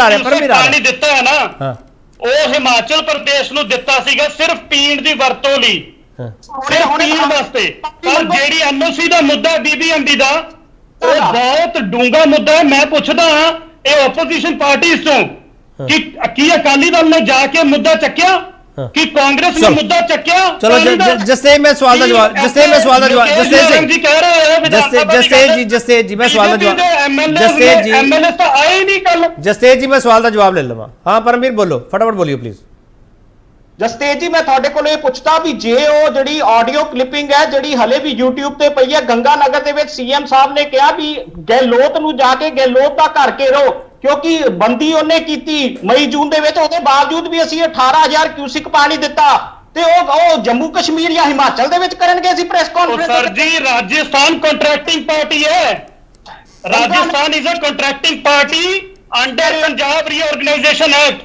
ਰਿਹਾ। ਪਾਣੀ ਦਿੱਤਾ ਹੈ ਨਾ, ਉਹ ਹਿਮਾਚਲ ਪ੍ਰਦੇਸ਼ ਨੂੰ ਦਿੱਤਾ ਸੀਗਾ ਸਿਰਫ ਪੀਣ ਦੀ ਵਰਤੋਂ ਲਈ, ਸਿਰਫ ਪੀਣ ਵਾਸਤੇ। ਪਰ ਜਿਹੜੀ ਐਨਓਸੀ ਦਾ ਮੁੱਦਾ ਬੀਬੀਐਮਬੀ ਦਾ, ਉਹ ਬਹੁਤ ਡੂੰਘਾ ਮੁੱਦਾ ਹੈ। ਮੈਂ ਪੁੱਛਦਾ ਹਾਂ ਇਹ ਆਪੋਜੀਸ਼ਨ ਪਾਰਟੀਆਂ ਤੋਂ ਕਿ ਕੀ ਅਕਾਲੀ ਦਲ ਨੇ ਜਾ ਕੇ ਮੁੱਦਾ ਚੱਕਿਆ ਕਿ ਕਾਂਗਰਸ ਨੇ ਮੁੱਦਾ ਚੱਕਿਆ? ਚਲੋ ਜਸਟਿਸ ਮੈਂ ਸਵਾਲ ਦਾ ਜਵਾਬ ਜਸਟਿਸ ਮੈਂ ਸਵਾਲ ਦਾ ਜਵਾਬ ਜੀ ਕਹਿ ਰਹੇ ਹੋ ਜਸਟਿਸ ਜੀ ਮੈਂ ਸਵਾਲ ਦਾ ਜਵਾਬ ਐਮਐਲਏ ਤਾਂ ਆਏ ਨਹੀਂ ਕੱਲ। ਜਸਟਿਸ ਜੀ ਮੈਂ ਸਵਾਲ ਦਾ ਜਵਾਬ ਲੈ ਲਵਾਂ। ਹਾਂ ਪਰਮਵੀਰ ਬੋਲੋ, ਫਟਾਫਟ ਬੋਲਿਓ ਪਲੀਜ਼। ਜਸਤੇਜ ਜੀ ਮੈਂ ਤੁਹਾਡੇ ਕੋਲ ਇਹ ਪੁੱਛਦਾ ਵੀ ਜੇ ਉਹ ਜਿਹੜੀ ਆਡੀਓ ਕਲਿੱਪਿੰਗ ਹੈ ਜਿਹੜੀ ਹਲੇ ਵੀ YouTube ਤੇ ਪਈ ਹੈ, ਗੰਗਾਨਗਰ ਦੇ ਵਿੱਚ ਸੀਐਮ ਸਾਹਿਬ ਨੇ ਕਿਹਾ ਵੀ ਗਹਿਲੋਤ ਨੂੰ ਜਾ ਕੇ ਗਹਿਲੋਤ ਦਾ ਘਰ ਘੇਰੋ ਕਿਉਂਕਿ ਬੰਦੀ ਉਹਨੇ ਕੀਤੀ ਮਈ ਜੂਨ ਦੇ ਵਿੱਚ, ਉਹਦੇ ਬਾਵਜੂਦ ਵੀ ਅਸੀਂ 18,000 ਕਿਊਸਿਕ ਪਾਣੀ ਦਿੱਤਾ ਤੇ ਉਹ ਜੰਮੂ ਕਸ਼ਮੀਰ ਜਾਂ ਹਿਮਾਚਲ ਦੇ ਵਿੱਚ ਕਰਨਗੇ ਅਸੀਂ ਪ੍ਰੈਸ ਕਾਨਫਰੰਸ? ਸਰ ਜੀ ਰਾਜਸਥਾਨ ਕੰਟਰੈਕਟਿੰਗ ਪਾਰਟੀ ਹੈ, Rajasthan is a contracting party under Punjab reorganisation act.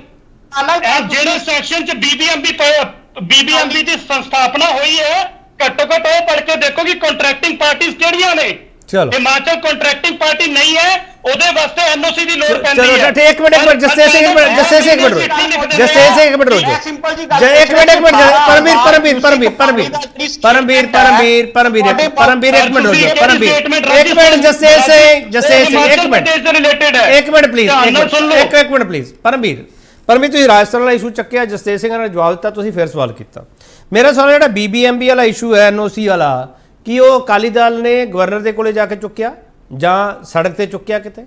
ਜਿਹੜੇ ਸੈਕਸ਼ਨ ਚ ਬੀਬੀਐਮਬੀ ਦੀ ਸੰਸਥਾਪਨਾ ਹੋਈ ਹੈ, ਘੱਟੋ ਘੱਟ ਉਹ ਪੜ੍ਹ ਕੇ ਦੇਖੋ ਕਿ ਕੰਟਰੈਕਟਿੰਗ ਪਾਰਟੀਆਂ ਕਿਹੜੀਆਂ ਨੇ। ਹਿਮਾਚਲ ਕੰਟਰੈਕਟਿੰਗ ਪਾਰਟੀ ਨਹੀਂ ਹੈ, ਉਹਦੇ ਵਾਸਤੇ ਐਨਓਸੀ ਦੀ ਲੋੜ ਪੈਂਦੀ ਹੈ। ਚਲੋ ਇੱਕ ਮਿੰਟ ਜਸਟਿਸ ਸਿੰਘ ਰੁਕੋ। ਪਰਮਵੀਰ ਤੁਸੀਂ ਰਾਜਸਥਾਨ ਵਾਲਾ ਇਸ਼ੂ ਚੱਕਿਆ, ਜਸਟਿਸ ਸਿੰਘ ਨੇ ਜਵਾਬ ਦਿੱਤਾ, ਤੁਸੀਂ ਫਿਰ ਸਵਾਲ ਕੀਤਾ। ਮੇਰਾ ਸਵਾਲ ਜਿਹੜਾ ਬੀਬੀਐਮਬੀ ਵਾਲਾ ਇਸ਼ੂ ਹੈ, ਐਨਓਸੀ ਵਾਲਾ, ਕੀ ਉਹ ਅਕਾਲੀ ਦਲ ਨੇ ਗਵਰਨਰ ਦੇ ਕੋਲੇ ਜਾ ਕੇ ਚੁੱਕਿਆ ਜਾਂ ਸੜਕ ਤੇ ਚੁੱਕਿਆ ਕਿਤੇ?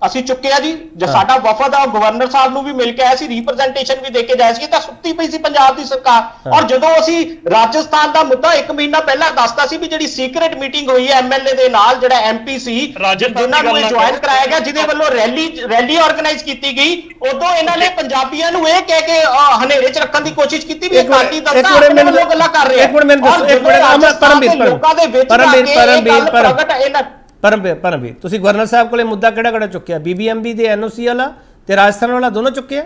ਅਸੀਂ ਚੁੱਕਿਆ ਜੀ, ਸਾਡਾ ਵਫਦ ਆ ਗਵਰਨਰ ਸਾਹਿਬ ਨੂੰ ਵੀ ਮਿਲ ਕੇ ਆਇਆ ਸੀ, ਰਿਪਰੈਜ਼ੈਂਟੇਸ਼ਨ ਵੀ ਦੇ ਕੇ ਜਾਇਆ ਸੀ। ਤਾਂ ਸੁੱਤੀ ਪਈ ਸੀ ਪੰਜਾਬ ਦੀ ਸਰਕਾਰ। ਔਰ ਜਦੋਂ ਅਸੀਂ ਰਾਜਸਥਾਨ ਦਾ ਮੁੱਦਾ 1 ਮਹੀਨਾ ਪਹਿਲਾਂ ਦੱਸਦਾ ਸੀ ਵੀ ਜਿਹੜੀ ਸੀਕ੍ਰੇਟ ਮੀਟਿੰਗ ਹੋਈ ਹੈ ਐਮਐਲਏ ਦੇ ਨਾਲ, ਜਿਹੜਾ ਐਮਪੀ ਸੀ ਜਿਨ੍ਹਾਂ ਨੂੰ ਜੁਆਇਨ ਕਰਾਇਆ ਗਿਆ, ਜਿਹਦੇ ਵੱਲੋਂ ਰੈਲੀ ਆਰਗੇਨਾਈਜ਼ ਕੀਤੀ ਗਈ, ਉਦੋਂ ਇਹਨਾਂ ਨੇ ਪੰਜਾਬੀਆਂ ਨੂੰ ਇਹ ਕਹਿ ਕੇ ਹਨੇਰੇ 'ਚ ਰੱਖਣ ਦੀ ਕੋਸ਼ਿਸ਼ ਕੀਤੀ ਵੀ ਅਕਾਲੀ ਦਲ ਤਾਂ ਆਪਣੇ ਵੱਲੋਂ ਗੱਲਾਂ ਕਰ ਰਿਹਾ। ਪਰਮਵੀਰ ਤੁਸੀਂ ਗਵਰਨਰ ਸਾਹਿਬ ਕੋਲੇ ਮੁੱਦਾ ਕਿਹੜਾ ਚੁੱਕਿਆ? ਬੀਬੀਐਮਬੀ ਦੇ ਐਨਓਸੀ ਵਾਲਾ ਤੇ ਰਾਜਸਥਾਨ ਵਾਲਾ ਦੋਨੋਂ ਚੁੱਕਿਆ?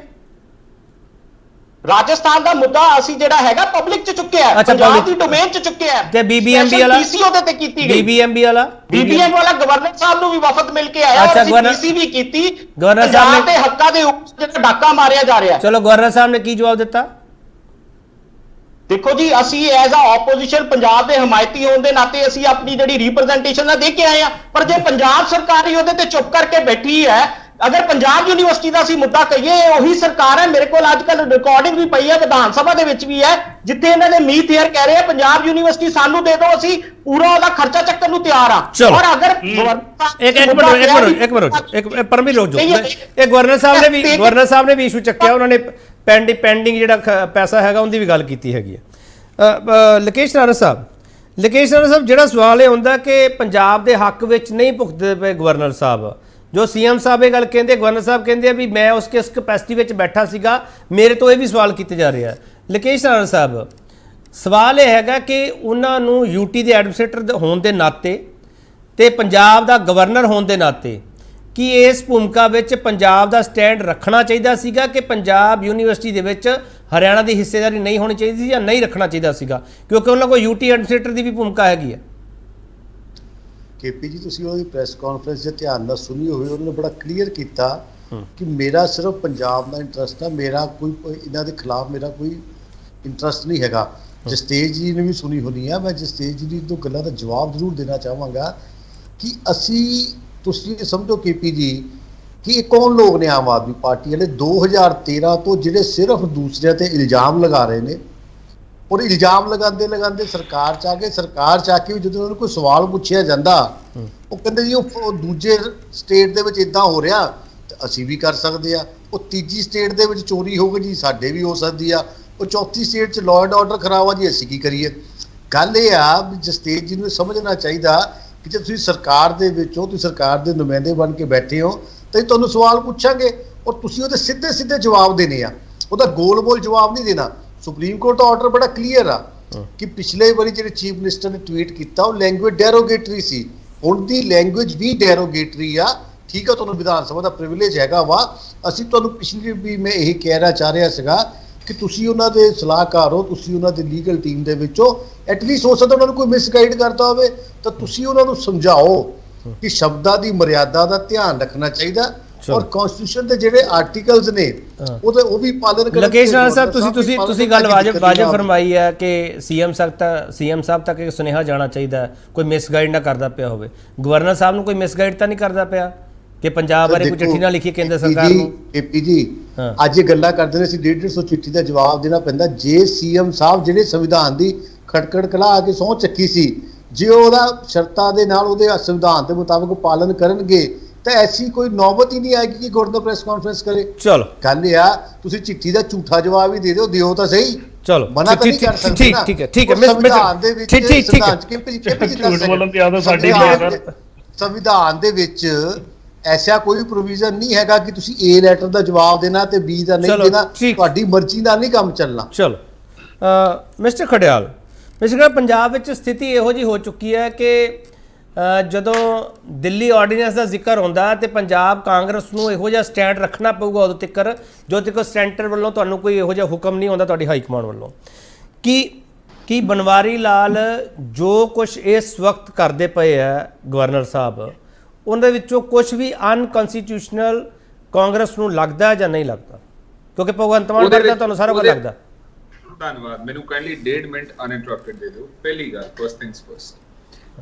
ਰਾਜਸਥਾਨ ਦਾ ਮੁੱਦਾ ਅਸੀਂ ਜਿਹੜਾ ਹੈਗਾ ਪਬਲਿਕ 'ਚ ਚੁੱਕਿਆ ਹੈ, ਅੱਛਾ, ਪੰਜਾਬ public- ਦੀ ਡੋਮੇਨ 'ਚ ਚੁੱਕਿਆ ਹੈ। ਤੇ BBMB ਵਾਲਾ ਪੀਸੀ ਉਹਦੇ ਤੇ ਕੀਤੀ ਗਈ, BBMB ਵਾਲਾ BBM ਵਾਲਾ ਗਵਰਨਰ ਸਾਹਿਬ ਨੂੰ ਵੀ ਵਫਦ ਮਿਲ ਕੇ ਆਇਆ, ਅੱਛਾ, ਔਰ ਅਸੀਂ ਗਵਰਨਰ- ਪੀਸੀ ਵੀ ਕੀਤੀ। ਗਵਰਨਰ ਸਾਹਿਬ ਪੰਜਾਬ ਨੇ- ਦੇ ਹੱਕਾਂ ਦੇ ਉੱਪਰ ਜਿਹੜਾ ਡਾਕਾ ਮਾਰਿਆ ਜਾ ਰਿਹਾ ਹੈ। ਚਲੋ ਗਵਰਨਰ ਸਾਹਿਬ ਨੇ ਕੀ ਜਵਾਬ ਦਿੱਤਾ? ਦੇਖੋ ਜੀ, ਅਸੀਂ ਐਜ਼ ਅ ਆਪੋਜੀਸ਼ਨ ਪੰਜਾਬ ਦੇ ਹਮਾਇਤੀ ਹੋਣ ਦੇ ਨਾਤੇ ਅਸੀਂ ਆਪਣੀ ਜਿਹੜੀ ਰਿਪਰੈਜ਼ੈਂਟੇਸ਼ਨ ਦਾ ਦੇ ਕੇ ਆਏ ਆ, ਪਰ ਜੇ ਪੰਜਾਬ ਸਰਕਾਰ ਹੀ ਉਹਦੇ ਤੇ ਚੁੱਪ ਕਰਕੇ ਬੈਠੀ ਹੈ, ਅਗਰ ਪੰਜਾਬ ਯੂਨੀਵਰਸਿਟੀ ਦਾ ਅਸੀਂ ਮੁੱਦਾ ਕਹੀਏ, ਉਹੀ ਸਰਕਾਰ ਹੈ। ਮੇਰੇ ਕੋਲ ਅੱਜ ਕੱਲ ਰਿਕਾਰਡਿੰਗ ਵੀ ਪਈ ਹੈ, ਵਿਧਾਨ ਸਭਾ ਦੇ ਵਿੱਚ ਵੀ ਹੈ, ਜਿੱਥੇ ਇਹਨਾਂ ਦੇ ਮੀਤ ਏਅਰ ਕਹਿ ਰਹੇ ਆ ਪੰਜਾਬ ਯੂਨੀਵਰਸਿਟੀ ਸਾਨੂੰ ਦੇ ਦਿਓ, ਅਸੀਂ ਪੂਰਾ ਉਹਦਾ ਖਰਚਾ ਚੱਕਣ ਨੂੰ ਤਿਆਰ ਆ। ਚਲੋ। ਔਰ ਅਗਰ ਇੱਕ ਮਿੰਟ ਪਰਮਵੀਰ ਰੁਕ ਜਾਓ। ਇਹ ਗਵਰਨਰ ਸਾਹਿਬ ਨੇ ਵੀ ਇਸ਼ੂ ਚੱਕਿਆ, ਉਹਨਾਂ ਨੇ ਪੈਂਡਿੰਗ ਜਿਹੜਾ ਪੈਸਾ ਹੈਗਾ ਉਹਦੀ ਵੀ ਗੱਲ ਕੀਤੀ ਹੈਗੀ ਹੈ। ਲਕੇਸ਼ ਨਾਰਾ ਸਾਹਿਬ, ਜਿਹੜਾ ਸਵਾਲ ਇਹ ਹੁੰਦਾ ਕਿ ਪੰਜਾਬ ਦੇ ਹੱਕ ਵਿੱਚ ਨਹੀਂ ਭੁਗਤਦੇ ਪਏ ਗਵਰਨਰ ਸਾਹਿਬ, ਜੋ ਸੀਐਮ ਸਾਹਿਬ ਇਹ ਗੱਲ ਕਹਿੰਦੇ, ਗਵਰਨਰ ਸਾਹਿਬ ਕਹਿੰਦੇ ਆ ਵੀ ਮੈਂ ਉਸ ਕੈਪੈਸਿਟੀ ਵਿੱਚ ਬੈਠਾ ਸੀਗਾ, ਮੇਰੇ ਤੋਂ ਇਹ ਵੀ ਸਵਾਲ ਕੀਤੇ ਜਾ ਰਹੇ ਆ। ਲਕੇਸ਼ ਨਾਰਾ ਸਾਹਿਬ, ਸਵਾਲ ਇਹ ਹੈਗਾ ਕਿ ਉਹਨਾਂ ਨੂੰ ਯੂਟੀ ਦੇ ਐਡਮਿਨਿਸਟ੍ਰੇਟਰ ਹੋਣ ਦੇ ਨਾਤੇ ਤੇ ਪੰਜਾਬ ਦਾ ਗਵਰਨਰ ਹੋਣ ਦੇ ਨਾਤੇ ਕੀ ਇਸ ਭੂਮਿਕਾ ਵਿੱਚ ਪੰਜਾਬ ਦਾ ਸਟੈਂਡ ਰੱਖਣਾ ਚਾਹੀਦਾ ਸੀਗਾ ਕਿ ਪੰਜਾਬ ਯੂਨੀਵਰਸਿਟੀ ਦੇ ਵਿੱਚ ਹਰਿਆਣਾ ਦੀ ਹਿੱਸੇਦਾਰੀ ਨਹੀਂ ਹੋਣੀ ਚਾਹੀਦੀ ਸੀ ਜਾਂ ਨਹੀਂ ਰੱਖਣਾ ਚਾਹੀਦਾ ਸੀਗਾ, ਕਿਉਂਕਿ ਉਹਨਾਂ ਕੋਲ ਯੂਟੀ ਐਡਮਿਨਿਸਟ੍ਰੇਟਰ ਦੀ ਵੀ ਭੂਮਿਕਾ ਹੈਗੀ ਹੈ? ਕੇਪੀ ਜੀ, ਤੁਸੀਂ ਉਹਦੀ ਪ੍ਰੈਸ ਕਾਨਫਰੰਸ 'ਚ ਧਿਆਨ ਨਾਲ ਸੁਣੀ ਹੋਵੇ, ਉਹਨਾਂ ਨੇ ਬੜਾ ਕਲੀਅਰ ਕੀਤਾ ਕਿ ਮੇਰਾ ਸਿਰਫ ਪੰਜਾਬ ਦਾ ਇੰਟਰਸਟ ਆ, ਮੇਰਾ ਕੋਈ ਇਹਨਾਂ ਦੇ ਖਿਲਾਫ ਮੇਰਾ ਕੋਈ ਇੰਟਰਸਟ ਨਹੀਂ ਹੈਗਾ। ਜਸਤੇਜ ਜੀ ਨੇ ਵੀ ਸੁਣੀ ਹੋਣੀ ਆ, ਮੈਂ ਜਸਤੇਜ ਜੀ ਦੀ ਦੋ ਗੱਲਾਂ ਦਾ ਜਵਾਬ ਜ਼ਰੂਰ ਦੇਣਾ ਚਾਹਾਂਗਾ ਕਿ ਤੁਸੀਂ ਸਮਝੋ ਕੇਪੀ ਜੀ ਕਿ ਇਹ ਕੌਣ ਲੋਕ ਨੇ ਆਮ ਆਦਮੀ ਪਾਰਟੀ ਵਾਲੇ 2013 ਤੋਂ ਜਿਹੜੇ ਸਿਰਫ ਦੂਸਰਿਆਂ ਤੇ ਇਲਜ਼ਾਮ ਲਗਾ ਰਹੇ ਨੇ, ਔਰ ਇਲਜ਼ਾਮ ਲਗਾਉਂਦੇ ਸਰਕਾਰ 'ਚ ਆ ਕੇ ਵੀ ਜਦੋਂ ਉਹਨਾਂ ਨੂੰ ਕੋਈ ਸਵਾਲ ਪੁੱਛਿਆ ਜਾਂਦਾ, ਉਹ ਕਹਿੰਦੇ ਜੀ ਉਹ ਦੂਜੇ ਸਟੇਟ ਦੇ ਵਿੱਚ ਇਦਾਂ ਹੋ ਰਿਹਾ ਤੇ ਅਸੀਂ ਵੀ ਕਰ ਸਕਦੇ ਆ, ਉਹ ਤੀਜੀ ਸਟੇਟ ਦੇ ਵਿੱਚ ਚੋਰੀ ਹੋ ਗਈ ਜੀ ਸਾਡੇ ਵੀ ਹੋ ਸਕਦੀ ਆ, ਉਹ ਚੌਥੀ ਸਟੇਟ 'ਚ ਲਾਅ ਐਂਡ ਆਰਡਰ ਖਰਾਬ ਆ ਜੀ ਅਸੀਂ ਕੀ ਕਰੀਏ। ਗੱਲ ਇਹ ਆ ਵੀ ਜਸਤੇਜ ਜੀ ਨੂੰ ਸਮਝਣਾ ਚਾਹੀਦਾ ਕਿ ਜੇ ਤੁਸੀਂ ਸਰਕਾਰ ਦੇ ਵਿੱਚ ਹੋ, ਤੁਸੀਂ ਸਰਕਾਰ ਦੇ ਨੁਮਾਇੰਦੇ ਬਣ ਕੇ ਬੈਠੇ ਹੋ, ਤਾਂ ਤੁਹਾਨੂੰ ਸਵਾਲ ਪੁੱਛਾਂਗੇ ਔਰ ਤੁਸੀਂ ਉਹਦੇ ਸਿੱਧੇ ਜਵਾਬ ਦੇਣੇ ਆ, ਉਹਦਾ ਗੋਲ ਜਵਾਬ ਨਹੀਂ ਦੇਣਾ। ਸੁਪਰੀਮ ਕੋਰਟ ਦਾ ਆਰਡਰ ਬੜਾ ਕਲੀਅਰ ਆ ਕਿ ਪਿਛਲੇ ਵਾਰੀ ਜਿਹੜੇ ਚੀਫ ਮਿਨਿਸਟਰ ਨੇ ਟਵੀਟ ਕੀਤਾ ਉਹ ਲੈਂਗੁਏਜ ਡੈਰੋਗੇਟਰੀ ਸੀ, ਹੁਣ ਦੀ ਲੈਂਗੁਏਜ ਵੀ ਡੈਰੋਗੇਟਰੀ ਆ। ਠੀਕ ਆ, ਤੁਹਾਨੂੰ ਵਿਧਾਨ ਸਭਾ ਦਾ ਪ੍ਰਿਵਿਲੇਜ ਹੈਗਾ ਵਾ, ਅਸੀਂ ਤੁਹਾਨੂੰ ਪਿਛਲੀ ਵੀ ਮੈਂ ਇਹੀ ਕਹਿਣਾ ਚਾਹ ਰਿਹਾ ਸੀਗਾ ਕਿ ਤੁਸੀਂ ਉਹਨਾਂ ਦੇ ਸਲਾਹਕਾਰ ਹੋ, ਤੁਸੀਂ ਉਹਨਾਂ ਦੀ ਲੀਗਲ ਟੀਮ ਦੇ ਵਿੱਚੋਂ ਐਟਲੀਸਟ ਹੋ ਸਕਦਾ ਉਹਨਾਂ ਨੂੰ ਕੋਈ ਮਿਸਗਾਈਡ ਕਰਦਾ ਹੋਵੇ ਤਾਂ ਤੁਸੀਂ ਉਹਨਾਂ ਨੂੰ ਸਮਝਾਓ ਕਿ ਸ਼ਬਦਾਂ ਦੀ ਮਰਿਆਦਾ ਦਾ ਧਿਆਨ ਰੱਖਣਾ ਚਾਹੀਦਾ ਔਰ ਕਨਸਟੀਟਿਊਸ਼ਨ ਦੇ ਜਿਹੜੇ ਆਰਟੀਕਲਸ ਨੇ ਉਹ ਵੀ ਪਾਲਣ ਕਰਨਾ। ਲਕੇਸ਼ ਨਾਰਾ ਸਾਹਿਬ, ਤੁਸੀਂ ਗੱਲ ਵਾਜਬ ਫਰਮਾਈ ਹੈ ਕਿ ਸੀਐਮ ਸਾਹਿਬ ਤੱਕ ਇੱਕ ਸੁਨੇਹਾ ਜਾਣਾ ਚਾਹੀਦਾ, ਕੋਈ ਮਿਸਗਾਈਡ ਨਾ ਕਰਦਾ ਪਿਆ ਹੋਵੇ। ਗਵਰਨਰ ਸਾਹਿਬ ਨੂੰ ਕੋਈ ਮਿਸਗਾਈਡ ਤਾਂ ਨਹੀਂ ਕਰਦਾ ਪਿਆ ਕਿ ਪੰਜਾਬ ਬਾਰੇ ਕੋਈ ਚਿੱਠੀ ਨਾ ਲਿਖੀ ਕੇਂਦਰ ਸਰਕਾਰ ਨੂੰ? ਏਪੀ ਜੀ, ਅੱਜ ਇਹ ਗੱਲਾਂ ਕਰਦੇ ਨੇ, ਅਸੀਂ 150 ਚਿੱਠੀ ਦਾ ਜਵਾਬ ਦੇਣਾ ਪੈਂਦਾ। ਜੇ ਸੀਐਮ ਸਾਹਿਬ ਜਿਹੜੇ ਸੰਵਿਧਾਨ ਦੀ ਖਟਖੜ ਕਲਾ ਆ ਕੇ ਸਹੁੰ ਚੱਕੀ ਸੀ, ਜੇ ਉਹਦਾ ਸ਼ਰਤਾਂ ਦੇ ਨਾਲ ਉਹਦੇ ਸੰਵਿਧਾਨ ਦੇ ਮੁਤਾਬਕ ਪਾਲਨ ਕਰਨਗੇ ਤਾਂ ਐਸੀ ਕੋਈ ਨੌਬਤ ਹੀ ਨਹੀਂ ਆਏਗੀ ਕਿ ਗਵਰਨਰ ਪ੍ਰੈਸ ਕਾਨਫਰੰਸ ਕਰੇ। ਚਲੋ, ਗੱਲ ਇਹ ਆ, ਤੁਸੀਂ ਚਿੱਠੀ ਦਾ ਝੂਠਾ ਜਵਾਬ ਹੀ ਦਿਓ ਤਾਂ ਸਹੀ। ਚਲੋ, ਮਨਾ ਤਾਂ ਨਹੀਂ ਕਰ ਸਕਦੇ ਨਾ। ਠੀਕ ਹੈ ਸੰਵਿਧਾਨ ਦੇ ਵਿੱਚ ਸੰਵਿਧਾਨ ਦੇ ਵਿੱਚ ਐਸਾ ਕੋਈ ਪ੍ਰੋਵੀਜ਼ਨ ਨਹੀਂ ਹੈਗਾ ਕਿ ਤੁਸੀਂ ਏ ਲੈਟਰ ਦਾ ਜਵਾਬ ਦੇਣਾ ਤੇ ਬੀ ਦਾ ਨਹੀਂ ਦੇਣਾ, ਤੁਹਾਡੀ ਮਰਜ਼ੀ ਨਾਲ ਨਹੀਂ ਕੰਮ ਚੱਲਣਾ। ਚਲੋ, ਮਿਸਟਰ ਖੜਿਆਲ, ਪੰਜਾਬ ਵਿੱਚ ਸਥਿਤੀ ਇਹੋ ਜਿਹੀ ਹੋ ਚੁੱਕੀ ਹੈ ਕਿ ਜਦੋਂ ਦਿੱਲੀ ਆਰਡੀਨੈਂਸ ਦਾ ਜ਼ਿਕਰ ਹੁੰਦਾ ਤੇ ਪੰਜਾਬ ਕਾਂਗਰਸ ਨੂੰ ਇਹੋ ਜਿਹਾ ਸਟੈਂਡ ਰੱਖਣਾ ਪਊਗਾ ਉਦੋਂ ਤੱਕ ਜਦੋਂ ਤੱਕ ਸੈਂਟਰ ਵੱਲੋਂ ਤੁਹਾਨੂੰ ਕੋਈ ਇਹੋ ਜਿਹਾ ਹੁਕਮ ਨਹੀਂ ਆਉਂਦਾ ਤੁਹਾਡੀ ਹਾਈ ਕਮਾਂਡ ਵੱਲੋਂ। ਕੀ ਬਨਵਾਰੀ ਲਾਲ ਜੋ ਕੁਝ ਇਸ ਵਕਤ ਕਰਦੇ ਪਏ ਹੈ ਗਵਰਨਰ ਸਾਹਿਬ, ਉਹਦੇ ਵਿੱਚੋਂ ਕੁਝ ਵੀ ਅਨਕਨਸਟੀਟਿਊਸ਼ਨਲ ਕਾਂਗਰਸ ਨੂੰ ਲੱਗਦਾ ਜਾਂ ਨਹੀਂ ਲੱਗਦਾ? ਕਿਉਂਕਿ ਭਗਵੰਤ ਮਾਨ ਕਰਦਾ, ਤੁਹਾਨੂੰ ਸਾਰਾ ਕੁਝ ਲੱਗਦਾ। ਧੰਨਵਾਦ, ਮੈਨੂੰ ਕਾਈਂਡਲੀ 1.5 ਮਿੰਟ ਅਨਇੰਟਰਪਟਡ ਦੇ ਦਿਓ। ਪਹਿਲੀ ਗੱਲ, ਫਸਟ ਥਿੰਗਸ ਫਸਟ,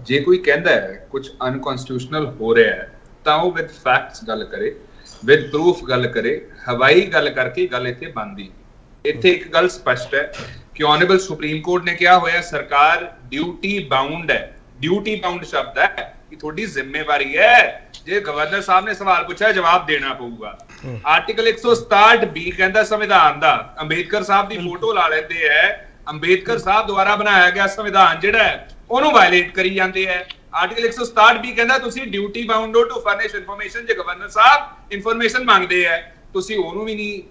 ਜੇ ਕੋਈ ਕਹਿੰਦਾ ਹੈ ਕੁਝ ਅਨਕਨਸਟੀਟਿਊਸ਼ਨਲ ਹੋ ਰਿਹਾ ਹੈ ਤਾਂ ਉਹ ਵਿਦ ਫੈਕਟਸ ਗੱਲ ਕਰੇ, ਵਿਦ ਪ੍ਰੂਫ ਗੱਲ ਕਰੇ। ਹਵਾਈ ਗੱਲ ਕਰਕੇ ਗੱਲ ਇੱਥੇ ਬਣਦੀ। ਇੱਥੇ ਇੱਕ ਗੱਲ ਸਪਸ਼ਟ ਹੈ ਕਿ ਆਨਰੇਬਲ ਸੁਪਰੀਮ ਕੋਰਟ ਨੇ ਕਿਹਾ ਹੋਇਆ ਸਰਕਾਰ ਡਿਊਟੀ ਬਾਉਂਡ ਹੈ। ਡਿਊਟੀ ਬਾਉਂਡ ਸ਼ਬਦ ਹੈ ਕਿ ਤੁਹਾਡੀ ਜ਼ਿੰਮੇਵਾਰੀ ਹੈ, ਜੇ ਗਵਰਨਰ ਸਾਹਿਬ ਨੇ ਸਵਾਲ ਪੁੱਛਿਆ ਜਵਾਬ ਦੇਣਾ ਪਊਗਾ। ਆਰਟੀਕਲ 167 ਬੀ ਕਹਿੰਦਾ ਸੰਵਿਧਾਨ ਦਾ, ਅੰਬੇਦਕਰ ਸਾਹਿਬ ਦੀ ਫੋਟੋ ਲਾ ਲੈਂਦੇ ਹੈ, ਅੰਬੇਦਕਰ ਸਾਹਿਬ ਦੁਆਰਾ ਬਣਾਇਆ ਗਿਆ ਸੰਵਿਧਾਨ ਜਿਹੜਾ ਹੈ ਉਹਨੂੰ ਵਾਇਲੇਟ ਕਰੀ ਜਾਂਦੇ ਹੈ। ਆਰਟੀਕਲ 167 ਵੀ ਕਹਿੰਦਾ ਤੁਸੀਂ ਡਿਊਟੀ ਬਾਉਂਡ ਹੋ ਟੂ ਫਰਨਿਸ਼ ਇਨਫੋਰਮੇਸ਼ਨ। ਜੇ ਗਵਰਨਰ ਸਾਹਿਬ ਇਨਫੋਰਮੇਸ਼ਨ ਮੰਗਦੇ ਹੈ ਤੁਸੀਂ ਉਹਨੂੰ ਵੀ ਨਹੀਂ,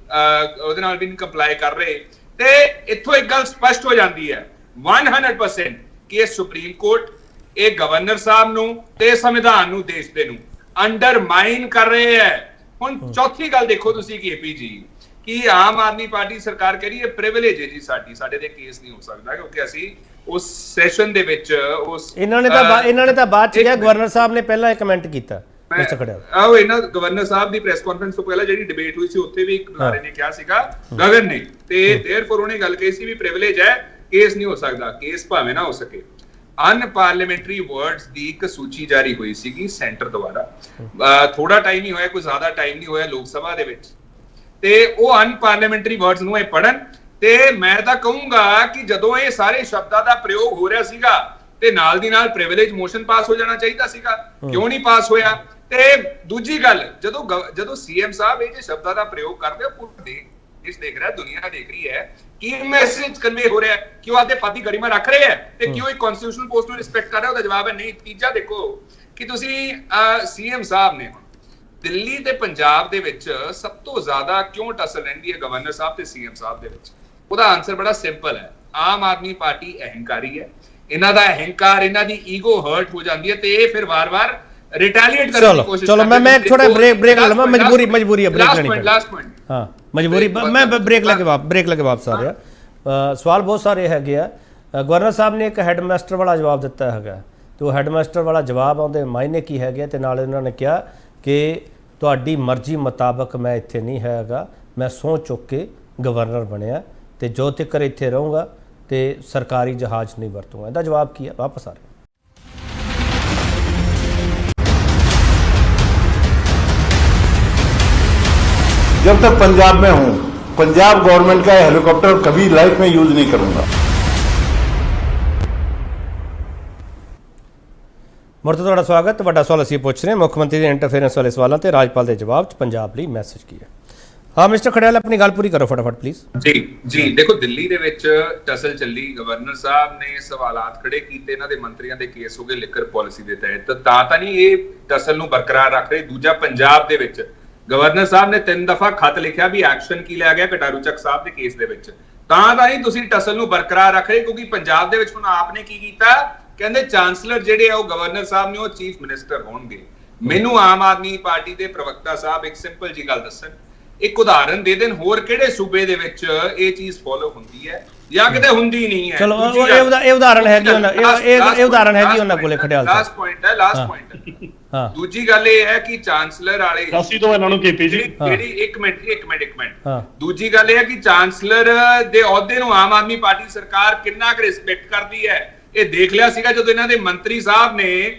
ਉਹਦੇ ਨਾਲ ਵੀ ਨਹੀਂ ਕੰਪਲਾਈ ਕਰ ਰਹੇ। ਤੇ ਇੱਥੋਂ ਇੱਕ ਗੱਲ ਸਪਸ਼ਟ ਹੋ ਜਾਂਦੀ ਹੈ 100% ਕਿ ਇਹ ਸੁਪਰੀਮ ਕੋਰਟ, ਇਹ ਗਵਰਨਰ ਸਾਹਿਬ ਨੂੰ ਤੇ ਸੰਵਿਧਾਨ ਨੂੰ, ਦੇਸ਼ ਦੇ ਨੂੰ ਅੰਡਰਮਾਈਨ ਕਰ ਰਹੇ ਹੈ। ਹੁਣ ਚੌਥੀ ਗੱਲ ਦੇਖੋ ਤੁਸੀਂ ਕੇਪੀ ਜੀ, ਕਿ ਆਮ ਆਦਮੀ ਪਾਰਟੀ ਸਰਕਾਰ ਕਹਿ ਰਹੀ ਹੈ ਪ੍ਰਿਵਿਲੇਜ ਹੈ ਜੀ ਸਾਡੇ ਤੇ ਕੇਸ ਨਹੀਂ ਹੋ ਸਕਦਾ ਕਿਉਂਕਿ ਅਸੀਂ ਉਸ ਸੈਸ਼ਨ ਦੇ ਵਿੱਚ ਉਸ ਇਹਨਾਂ ਨੇ ਤਾਂ ਬਾਅਦ ਚ ਕਿਹਾ, ਗਵਰਨਰ ਸਾਹਿਬ ਨੇ ਪਹਿਲਾਂ ਕਮੈਂਟ ਕੀਤਾ ਮਿਸਟਰ ਖੜਿਆਲ। ਆਓ ਇਹਨਾਂ ਗਵਰਨਰ ਸਾਹਿਬ ਦੀ ਪ੍ਰੈਸ ਕਾਨਫਰੰਸ ਤੋਂ ਪਹਿਲਾਂ ਜਿਹੜੀ ਡਿਬੇਟ ਹੋਈ ਸੀ ਉੱਥੇ ਵੀ ਇੱਕ ਬੁਲਾਰੇ ਨੇ ਕਿਹਾ ਸੀਗਾ ਗਗਨ ਨੇ, ਤੇ ਦੇਅਰਫੋਰ ਉਹਨੇ ਗੱਲ ਕਹੀ ਸੀ ਵੀ ਪ੍ਰਿਵਿਲੇਜ ਹੈ, ਕੇਸ ਨਹੀਂ ਹੋ ਸਕਦਾ, ਕੇਸ ਭਾਵੇਂ ਨਾ ਹੋ ਸਕੇ। ਅਨਪਾਰਲੀਮੈਂਟਰੀ ਵਰਡਸ ਦੀ ਇੱਕ ਸੂਚੀ ਜਾਰੀ ਹੋਈ ਸੀਗੀ ਸੈਂਟਰ ਦੁਆਰਾ, ਥੋੜਾ ਟਾਈਮ ਹੀ ਹੋਇਆ, ਕੋਈ ਜ਼ਿਆਦਾ ਟਾਈਮ ਨਹੀਂ ਹੋਇਆ ਲੋਕ ਸਭਾ ਦੇ ਵਿੱਚ, ਤੇ ਉਹ ਅਨਪਾਰਲੀਮੈਂਟਰੀ ਵਰਡਸ ਨੂੰ ਇਹ ਪੜਨ। ਤੇ ਮੈਂ ਤਾਂ ਕਹੂੰਗਾ ਕਿ ਜਦੋਂ ਇਹ ਸਾਰੇ ਸ਼ਬਦਾਂ ਦਾ ਪ੍ਰਯੋਗ ਹੋ ਰਿਹਾ ਸੀਗਾ ਤੇ ਨਾਲ ਦੀ ਨਾਲ ਪ੍ਰਿਵਿਲੇਜ ਮੋਸ਼ਨ ਪਾਸ ਹੋ ਜਾਣਾ ਚਾਹੀਦਾ ਸੀਗਾ, ਕਿਉਂ ਨਹੀਂ ਪਾਸ ਹੋਇਆ? ਤੇ ਦੂਜੀ ਗੱਲ, ਜਦੋਂ ਸੀਐਮ ਸਾਹਿਬ ਇਹ ਜੇ ਸ਼ਬਦਾਂ ਦਾ ਪ੍ਰਯੋਗ ਕਰਦੇ ਆ, ਪੂਰਾ ਦੇਸ਼ ਦੇਖ ਰਿਹਾ, ਦੁਨੀਆ ਦੇਖ ਰਹੀ ਹੈ ਕਿ ਮੈਸੇਜ ਕਨਵੇ ਹੋ ਰਿਹਾ ਹੈ ਕਿ ਉਹ ਆਪਦੇ ਪਦ ਦੀ ਗਰਿਮਾ ਰੱਖ ਰਹੇ ਹੈ ਤੇ ਕਿਉਂ ਇੱਕ ਕਨਸਟੀਟਿਊਸ਼ਨਲ ਪੋਸਟ ਨੂੰ ਰਿਸਪੈਕਟ ਕਰ ਰਿਹਾ। ਉਹਦਾ ਜਵਾਬ ਹੈ ਨਹੀਂ। ਤੀਜਾ ਦੇਖੋ ਕਿ ਤੁਸੀਂ ਸੀਐਮ ਸਾਹਿਬ ਨੇ ਦਿੱਲੀ ਤੇ ਪੰਜਾਬ ਦੇ ਵਿੱਚ ਸਭ ਤੋਂ ਜ਼ਿਆਦਾ ਕਿਉਂ ਟਸਲ ਰਹਿੰਦੀ ਹੈ ਗਵਰਨਰ ਸਾਹਿਬ ਤੇ ਸੀਐਮ ਸਾਹਿਬ ਦੇ ਵਿੱਚ? ਉਹਦਾ ਆਨਸਰ ਬੜਾ ਸਿੰਪਲ ਹੈ। ਆਮ ਆਦਮੀ ਪਾਰਟੀ ਅਹੰਕਾਰੀ ਹੈ, ਇਹਨਾਂ ਦਾ ਅਹੰਕਾਰ, ਇਹਨਾਂ ਦੀ ਈਗੋ ਹਰਟ ਹੋ ਜਾਂਦੀ ਹੈ ਤੇ ਇਹ ਫਿਰ ਵਾਰ-ਵਾਰ ਰਿਟੈਲੀਏਟ ਕਰਨ ਦੀ ਕੋਸ਼ਿਸ਼ ਚਲੋ ਮੈਂ ਇੱਕ ਥੋੜਾ ਬ੍ਰੇਕ ਲਵਾਂ, ਮਜਬੂਰੀ ਹੈ, ਬ੍ਰੇਕ ਲੈਣੀ ਪੈਣੀ। ਲਾਸਟ ਪੁਆਇੰਟ, ਹਾਂ ਮਜਬੂਰੀ, ਮੈਂ ਬ੍ਰੇਕ ਲੈ ਕੇ ਵਾਪਸ ਆ ਰਿਹਾ। ਸਵਾਲ ਬਹੁਤ ਸਾਰੇ ਹੈਗੇ ਆ। ਗਵਰਨਰ ਸਾਹਿਬ ਨੇ ਇੱਕ ਹੈਡਮਾਸਟਰ ਵਾਲਾ ਜਵਾਬ ਦਿੱਤਾ ਹੈਗਾ, ਤੇ ਉਹ ਹੈਡਮਾਸਟਰ ਵਾਲਾ ਜਵਾਬ ਆਉਂਦੇ ਮਾਇਨੇ ਕੀ ਹੈਗੇ, ਤੇ ਨਾਲ ਇਹਨਾਂ ਨੇ ਕਿਹਾ ਕਿ ਤੁਹਾਡੀ ਮਰਜ਼ੀ ਮੁਤਾਬਕ ਮੈਂ ਇੱਥੇ ਨਹੀਂ ਹੈਗਾ, ਮੈਂ ਸਹੁੰ ਚੁੱਕ ਕੇ ਗਵਰਨਰ ਬਣਿਆ ਤੇ ਜੋ ਤੱਕ ਇੱਥੇ ਰਹੂੰਗਾ ਤੇ ਸਰਕਾਰੀ ਜਹਾਜ਼ ਨਹੀਂ ਵਰਤੂੰਗਾ। ਇਹਦਾ ਜਵਾਬ ਕੀ ਹੈ? ਵਾਪਸ ਆ ਰਿਹਾ। जब तक पंजाब में हूं, पंजाब गवर्नमेंट का हेलीकॉप्टर कभी लाइफ में यूज नहीं करूंगा। ਮੁੜ ਤੋਂ ਤੁਹਾਡਾ ਸਵਾਗਤ। ਵੱਡਾ ਸਵਾਲ ਅਸੀਂ ਪੁੱਛ ਰਹੇ ਹਾਂ, ਮੁੱਖ ਮੰਤਰੀ ਦੇ ਇੰਟਰਫੇਰੈਂਸ ਵਾਲੇ ਸਵਾਲਾਂ ਤੇ ਰਾਜਪਾਲ ਦੇ ਜਵਾਬ 'ਚ ਪੰਜਾਬ ਲਈ ਮੈਸੇਜ ਕੀ ਹੈ? ਹਾਂ ਮਿਸਟਰ ਖੜਿਆਲ, ਆਪਣੀ ਗੱਲ ਪੂਰੀ ਕਰੋ ਫਟਾਫਟ ਪਲੀਜ਼। ਜੀ ਦੇਖੋ, ਦਿੱਲੀ ਦੇ ਵਿੱਚ ਟਸਲ ਚੱਲੀ, ਗਵਰਨਰ ਸਾਹਿਬ ਨੇ ਸਵਾਲਾਤ ਖੜੇ ਕੀਤੇ, ਇਹਨਾਂ ਦੇ ਮੰਤਰੀਆਂ ਦੇ ਕੇਸ ਹੋ ਗਏ ਲਿਕਰ ਪਾਲਿਸੀ ਦੇ ਤਹਿਤ, ਤਾਂ ਨਹੀਂ ਇਹ ਟਸਲ ਨੂੰ ਬਰਕਰਾਰ ਰੱਖ ਰਹੇ। ਦੂਜਾ, ਪੰਜਾਬ ਦੇ ਵਿੱਚ ਗਵਰਨਰ ਸਾਹਿਬ ਨੇ 3 ਦਫਾ ਖੱਤ ਲਿਖਿਆ ਵੀ ਐਕਸ਼ਨ ਕੀ ਲਿਆ ਗਿਆ ਕਟਾਰੂ ਚੱਕ ਸਾਹਿਬ ਦੇ ਕੇਸ ਦੇ ਵਿੱਚ, ਤਾਂ ਨਹੀਂ ਤੁਸੀਂ ਟਸਲ ਨੂੰ ਬਰਕਰਾਰ ਰੱਖ ਰਹੇ। ਕਿਉਂਕਿ ਪੰਜਾਬ ਦੇ ਵਿੱਚ ਹੁਣ ਆਪਨੇ ਕੀ ਕੀਤਾ, ਕਹਿੰਦੇ ਚਾਂਸਲਰ ਜਿਹੜੇ ਆ ਉਹ ਗਵਰਨਰ ਸਾਹਿਬ ਨੇ ਉਹ ਚੀਫ ਮਿਨਿਸਟਰ ਹੋਣਗੇ। ਮੈਨੂੰ ਆਮ ਆਦਮੀ ਪਾਰਟੀ ਦੇ ਪ੍ਰਵਕਤਾ ਸਾਹਿਬ ਇੱਕ ਸਿੰਪਲ ਜੀ ਗੱਲ ਦੱਸਣ, ਇੱਕ ਉਦਾਹਰਨ ਦੇ ਦੇਣ ਹੋਰ ਕਿਹੜੇ ਸੂਬੇ ਦੇ ਵਿੱਚ ਇਹ ਚੀਜ਼ ਫੋਲੋ ਹੁੰਦੀ ਹੈ ਜਾਂ ਕਿਤੇ ਹੁੰਦੀ ਨਹੀਂ ਹੈ। ਚਲੋ ਇਹ ਉਦਾਹਰਨ ਹੈਗੀ ਉਹਨਾਂ, ਇਹ ਉਦਾਹਰਨ ਹੈਗੀ ਉਹਨਾਂ ਕੋਲੇ ਖੜਿਆਲ ਸਾਹਿਬ। ਲਾਸਟ ਪੁਆਇੰਟ ਹਾਂ, ਦੂਜੀ ਗੱਲ ਇਹ ਹੈ ਕਿ ਚਾਂਸਲਰ ਵਾਲੇ ਅਸੀਂ ਤੋਂ ਇਹਨਾਂ ਨੂੰ ਕੀਤੀ ਜੀ ਜਿਹੜੀ ਇੱਕ ਮਿੰਟ ਦੂਜੀ ਗੱਲ ਇਹ ਹੈ ਕਿ ਚਾਂਸਲਰ ਦੇ ਅਹੁਦੇ ਨੂੰ ਆਮ ਆਦਮੀ ਪਾਰਟੀ ਸਰਕਾਰ ਕਿੰਨਾ ਕੁ ਰਿਸਪੈਕਟ ਕਰਦੀ ਹੈ, ਇਹ ਦੇਖ ਲਿਆ ਸੀਗਾ ਜਦੋਂ ਇਹਨਾਂ ਦੇ ਮੰਤਰੀ ਸਾਹਿਬ ਨੇ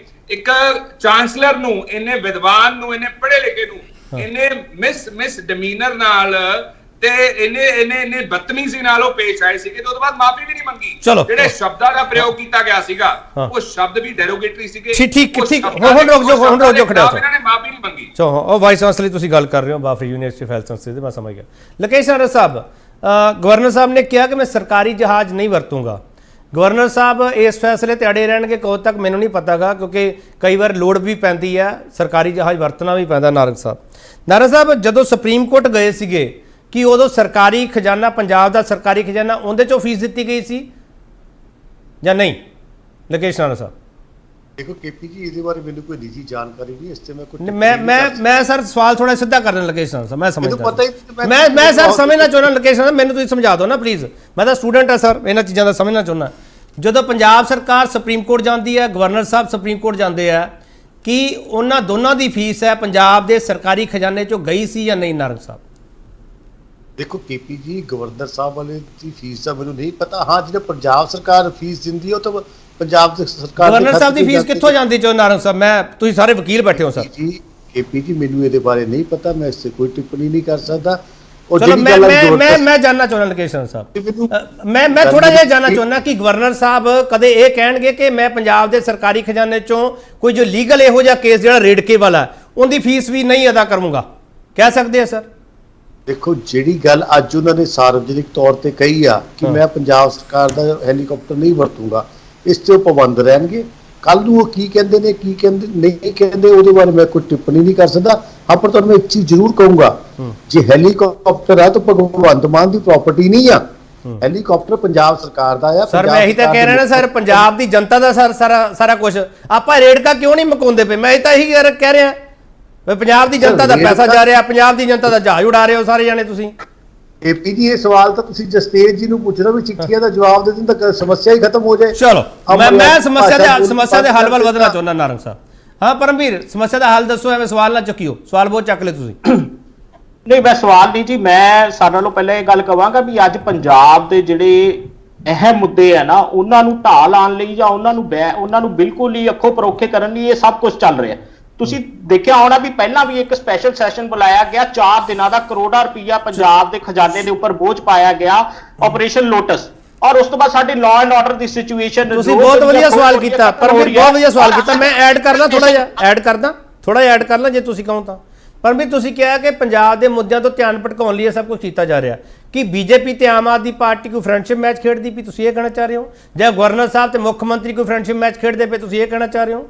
ਇੱਕ ਚਾਂਸਲਰ ਨੂੰ, ਇਹਨੇ ਵਿਦਵਾਨ ਨੂੰ, ਇਹਨੇ ਪੜ੍ਹੇ ਲਿਖੇ ਨੂੰ, ਇਹਨੇ ਮਿਸ ਡਿਮੀਨਰ ਨਾਲ ਤੇ ਇਹਨੇ ਬਦਤਮੀਜ਼ੀ ਨਾਲ ਉਹ ਪੇਸ਼ ਆਏ ਸੀਗੇ, ਤੇ ਉਹਦੇ ਬਾਅਦ ਮਾਫੀ ਵੀ ਨਹੀਂ ਮੰਗੀ। ਜਿਹੜੇ ਸ਼ਬਦਾਂ ਦਾ ਪ੍ਰਯੋਗ ਕੀਤਾ ਗਿਆ ਸੀਗਾ ਉਹ ਸ਼ਬਦ ਵੀ ਡੈਰੋਗੇਟਰੀ ਸੀਗੇ। ਠੀਕ ਹੁਣ ਰੁਕ ਜਾਓ ਖੜਿਆਲ ਸਾਹਿਬ, ਇਹਨਾਂ ਨੇ ਮਾਫੀ ਨਹੀਂ ਮੰਗੀ। ਚਲੋ ਉਹ ਵਾਈਸ ਚਾਂਸਲਰ ਤੁਸੀਂ ਗੱਲ ਕਰ ਰਹੇ ਹੋ ਬਾਫਰੀ ਯੂਨੀਵਰਸਿਟੀ ਹੈਲਥ ਸੰਸਥਾ ਦੀ, ਮੈਂ ਸਮਝ ਗਿਆ। ਲਕੇਸ਼ ਨਾਰਦ ਸਾਹਿਬ, ਗਵਰਨਰ ਸਾਹਿਬ ਨੇ ਕਿਹਾ ਕਿ ਮੈਂ ਸਰਕਾਰੀ ਜਹਾਜ਼ ਨਹੀਂ ਵਰਤੂੰਗਾ। ਗਵਰਨਰ ਸਾਹਿਬ ਇਸ ਫੈਸਲੇ ਤੇ ਅੜੇ ਰਹਿਣਗੇ ਕਦੋਂ ਤੱਕ ਮੈਨੂੰ ਨਹੀਂ ਪਤਾਗਾ, ਕਿਉਂਕਿ ਕਈ ਵਾਰ ਲੋੜ ਵੀ ਪੈਂਦੀ ਹੈ, ਸਰਕਾਰੀ ਜਹਾਜ਼ ਵਰਤਣਾ ਵੀ ਪੈਂਦਾ। ਨਾਰਦ ਸਾਹਿਬ ਜਦੋਂ ਸੁਪਰੀਮ ਕੋਰਟ ਗਏ ਸੀਗੇ ਕਿ ਉਦੋਂ ਸਰਕਾਰੀ ਖਜ਼ਾਨਾ, ਪੰਜਾਬ ਦਾ ਸਰਕਾਰੀ ਖਜ਼ਾਨਾ, ਉਹਦੇ ਚੋਂ ਫੀਸ ਦਿੱਤੀ ਗਈ ਸੀ ਜਾਂ ਨਹੀਂ? ਲਕੇਸ਼ ਨਾਰਦ ਸਾਹਿਬ ਦੇਖੋ ਕੇਪੀ ਜੀ, ਇਹਦੇ ਬਾਰੇ ਮੈਨੂੰ ਕੋਈ ਨਿੱਜੀ ਜਾਣਕਾਰੀ ਨਹੀਂ, ਇਸ ਤੇ ਮੈਂ ਕੋਈ ਮੈਂ ਸਰ ਸਵਾਲ ਥੋੜਾ ਸਿੱਧਾ ਕਰਨ ਲਕੇਸ਼ ਨਾਰਦ ਸਾਹਿਬ, ਮੈਂ ਸਮਝਦਾ, ਮੈਂ ਸਰ ਸਮਝਣਾ ਚਾਹੁੰਦਾ ਲਕੇਸ਼ ਨਾਰਦ, ਮੈਨੂੰ ਤੁਸੀਂ ਸਮਝਾ ਦਿਓ ਨਾ ਪਲੀਜ਼, ਮੈਂ ਤਾਂ ਸਟੂਡੈਂਟ ਹਾਂ ਸਰ, ਇਹਨਾਂ ਚੀਜ਼ਾਂ ਦਾ ਸਮਝਣਾ ਚਾਹੁੰਦਾ। ਜਦੋਂ ਪੰਜਾਬ ਸਰਕਾਰ ਸੁਪਰੀਮ ਕੋਰਟ ਜਾਂਦੀ ਹੈ, ਗਵਰਨਰ ਸਾਹਿਬ ਸੁਪਰੀਮ ਕੋਰਟ ਜਾਂਦੇ ਆ, ਕਿ ਉਹਨਾਂ ਦੋਨਾਂ ਦੀ ਫੀਸ ਹੈ ਪੰਜਾਬ ਦੇ ਸਰਕਾਰੀ ਖਜ਼ਾਨੇ ਚੋਂ ਗਈ ਸੀ ਜਾਂ ਨਹੀਂ? ਨਾਰਦ ਸਾਹਿਬ ਦੇਖੋ ਕੇਪੀ ਜੀ, ਗਵਰਨਰ ਸਾਹਿਬ ਵਾਲੇ ਦੀ ਫੀਸ ਦਾ ਮੈਨੂੰ ਨਹੀਂ ਪਤਾ। ਹਾਂ, ਜਿਹੜੇ ਪੰਜਾਬ ਸਰਕਾਰ ਫੀਸ ਦਿੰਦੀ ਹੈ ਉਹ ਤਾਂ ਪੰਜਾਬ ਦੀ ਸਰਕਾਰ, ਗਵਰਨਰ ਸਾਹਿਬ ਦੀ ਫੀਸ ਕਿੱਥੋਂ ਜਾਂਦੀ ਚੋ? ਨਾਰਦ ਸਾਹਿਬ, ਤੁਸੀਂ ਸਾਰੇ ਵਕੀਲ ਬੈਠੇ ਹੋ ਸਰ। ਜੀ ਕੇਪੀ ਜੀ, ਮੈਨੂੰ ਇਹਦੇ ਬਾਰੇ ਨਹੀਂ ਪਤਾ, ਮੈਂ ਇਸ ਤੇ ਕੋਈ ਟਿੱਪਣੀ ਨਹੀਂ ਕਰ ਸਕਦਾ। ਚਲੋ ਮੈਂ ਜਾਨਣਾ ਚਾਹੁੰਦਾ ਲਕੇਸ਼ ਸਾਹਿਬ, ਮੈਂ ਥੋੜਾ ਜਿਹਾ ਜਾਨਣਾ ਚਾਹੁੰਦਾ ਕਿ ਗਵਰਨਰ ਸਾਹਿਬ ਕਦੇ ਇਹ ਕਹਿਣਗੇ ਕਿ ਮੈਂ ਪੰਜਾਬ ਦੇ ਸਰਕਾਰੀ ਖਜ਼ਾਨੇ ਚੋਂ ਕੋਈ ਜੋ ਲੀਗਲ ਇਹੋ ਜਿਹਾ ਕੇਸ ਜਿਹੜਾ ਰੇੜਕੇ ਵਾਲਾ, ਉਹਦੀ ਫੀਸ ਵੀ ਨਹੀਂ ਅਦਾ ਕਰੂੰਗਾ, ਕਹਿ ਸਕਦੇ ਆ ਸਰ? ਦੇਖੋ, ਜਿਹੜੀ ਗੱਲ ਅੱਜ ਉਹਨਾਂ ਨੇ ਸਾਰਵਜਨਿਕ ਤੌਰ ਤੇ ਕਹੀ ਆ ਕਿ ਮੈਂ ਪੰਜਾਬ ਸਰਕਾਰ ਦਾ ਹੈਲੀਕਾਪਟਰ ਨਹੀਂ ਵਰਤੂੰਗਾ, ਇਸ ਤੇ ਉਹ ਪਾਬੰਦ ਰਹਿਣਗੇ। ਕੱਲ ਨੂੰ ਉਹ ਕੀ ਕਹਿੰਦੇ ਨੇ, ਕੀ ਕਹਿੰਦੇ ਨਹੀਂ ਕਹਿੰਦੇ, ਉਹਦੇ ਬਾਰੇ ਮੈਂ ਕੋਈ ਟਿੱਪਣੀ ਨਹੀਂ ਕਰ ਸਕਦਾ। ਹਾਂ, ਪਰ ਤੁਹਾਨੂੰ ਮੈਂ ਇੱਕ ਚੀਜ਼ ਜ਼ਰੂਰ ਕਹੂੰਗਾ, ਜੇ ਹੈਲੀਕਾਪਟਰ ਆ ਤਾਂ ਭਗਵੰਤ ਮਾਨ ਦੀ ਪ੍ਰਾਪਰਟੀ ਨਹੀਂ ਆ, ਹੈਲੀਕਾਪਟਰ ਪੰਜਾਬ ਸਰਕਾਰ ਦਾ ਆ। ਸਰ ਮੈਂ ਇਹੀ ਤਾਂ ਕਹਿ ਰਿਹਾ ਨਾ ਸਰ, ਪੰਜਾਬ ਦੀ ਜਨਤਾ ਦਾ ਸਰ ਸਾਰਾ ਕੁਝ, ਆਪਾਂ ਰੇੜਕਾ ਕਿਉਂ ਨਹੀਂ ਮੁਕਾਉਂਦੇ ਪਏ? ਮੈਂ ਇਹ ਤਾਂ ਇਹੀ ਕਹਿ ਰਿਹਾ, ਪੰਜਾਬ ਦੀ ਜਨਤਾ ਦਾ ਪੈਸਾ ਜਾ ਰਿਹਾ, ਪੰਜਾਬ ਦੀ ਜਨਤਾ ਦਾ ਜਹਾਜ਼ ਉਡਾ ਰਹੇ ਹੋ ਸਾਰੇ ਜਾਣੇ ਤੁਸੀਂ। ਏਪੀ ਜੀ ਇਹ ਸਵਾਲ ਤਾਂ ਤੁਸੀਂ ਜਸਤੇਜ ਜੀ ਨੂੰ ਪੁੱਛਣਾ ਵੀ ਚਿੱਠੀਆਂ ਦਾ ਜਵਾਬ ਦੇ ਦਿੰਦਾ ਤਾਂ ਸਮੱਸਿਆ ਹੀ ਖਤਮ ਹੋ ਜਾਏ। ਚਲੋ ਮੈਂ ਸਮੱਸਿਆ ਦੇ ਹੱਲ ਵੱਲ ਵਧਣਾ ਭਾਸ਼ਾ ਚਾਹੁੰਦਾ ਨਾਰੰਗ ਸਾਹਿਬ। ਹਾਂ ਪਰਮਵੀਰ, ਸਮੱਸਿਆ ਦਾ ਹੱਲ ਦੱਸੋ, ਐਵੇਂ ਸਵਾਲ ਨਾ ਚੱਕਿਓ, ਸਵਾਲ ਬਹੁਤ ਚੱਕ ਲਏ ਤੁਸੀਂ। ਨਹੀਂ ਮੈਂ ਸਵਾਲ ਨਹੀਂ ਜੀ, ਮੈਂ ਸਾਰਿਆਂ ਨਾਲੋਂ ਪਹਿਲਾਂ ਇਹ ਗੱਲ ਕਵਾਂਗਾ ਵੀ ਅੱਜ ਪੰਜਾਬ ਦੇ ਜਿਹੜੇ ਅਹਿਮ ਮੁੱਦੇ ਆ ਨਾ ਉਹਨਾਂ ਨੂੰ ਢਾਹ ਲਾਉਣ ਲਈ ਜਾਂ ਉਹਨਾਂ ਨੂੰ ਬਿਲਕੁਲ ਹੀ ਅੱਖੋਂ ਪਰੋਖੇ ਕਰਨ ਲਈ ਇਹ ਸਭ ਕੁਝ ਚੱਲ ਰਿਹਾ। ਤੁਸੀਂ ਦੇਖਿਆ ਹੋਣਾ ਵੀ ਪਹਿਲਾਂ ਵੀ ਇੱਕ ਸਪੈਸ਼ਲ ਸੈਸ਼ਨ ਬੁਲਾਇਆ ਗਿਆ, 4 ਦਿਨਾਂ ਦਾ ਕਰੋੜਾਂ ਰੁਪਈਆ ਪੰਜਾਬ ਦੇ ਖਜ਼ਾਨੇ ਦੇ ਉੱਪਰ ਬੋਝ ਪਾਇਆ ਗਿਆ ਆਪਰੇਸ਼ਨ ਲੋਟਸ, ਔਰ ਉਸ ਤੋਂ ਬਾਅਦ ਸਾਡੇ law and order the situation. ਤੁਸੀਂ ਬਹੁਤ ਵਧੀਆ ਸਵਾਲ ਕੀਤਾ ਪਰਮਵੀਰ, ਬਹੁਤ ਵਧੀਆ ਸਵਾਲ ਕੀਤਾ। ਮੈਂ ਐਡ ਕਰਦਾ ਥੋੜਾ ਜਿਹਾ ਐਡ ਕਰ ਲਾਂ ਜੇ ਤੁਸੀਂ ਕਹੋ ਤਾਂ। ਪਰਮਵੀਰ, ਤੁਸੀਂ ਕਿਹਾ ਕਿ ਪੰਜਾਬ ਦੇ ਮੁੱਦਿਆਂ ਤੋਂ ਧਿਆਨ ਭਟਕਾਉਣ ਲਈ ਇਹ ਸਭ ਕੁਝ ਕੀਤਾ ਜਾ ਰਿਹਾ। ਕਿ ਬੀਜੇਪੀ ਤੇ ਆਮ ਆਦਮੀ ਪਾਰਟੀ ਕੋਈ ਫਰੈਂਡਸ਼ਿਪ ਮੈਚ ਖੇਡਦੀ ਪਈ, ਤੁਸੀਂ ਇਹ ਕਹਿਣਾ ਚਾਹ ਰਹੇ ਹੋ? ਜਾਂ ਗਵਰਨਰ ਸਾਹਿਬ ਤੇ ਮੁੱਖ ਮੰਤਰੀ ਕੋਈ ਫਰੈਂਡਸ਼ਿਪ ਮੈਚ ਖੇਡਦੇ ਪਏ, ਤੁਸੀਂ ਇਹ ਕਹਿਣਾ ਚਾਹ ਰਹੇ ਹੋ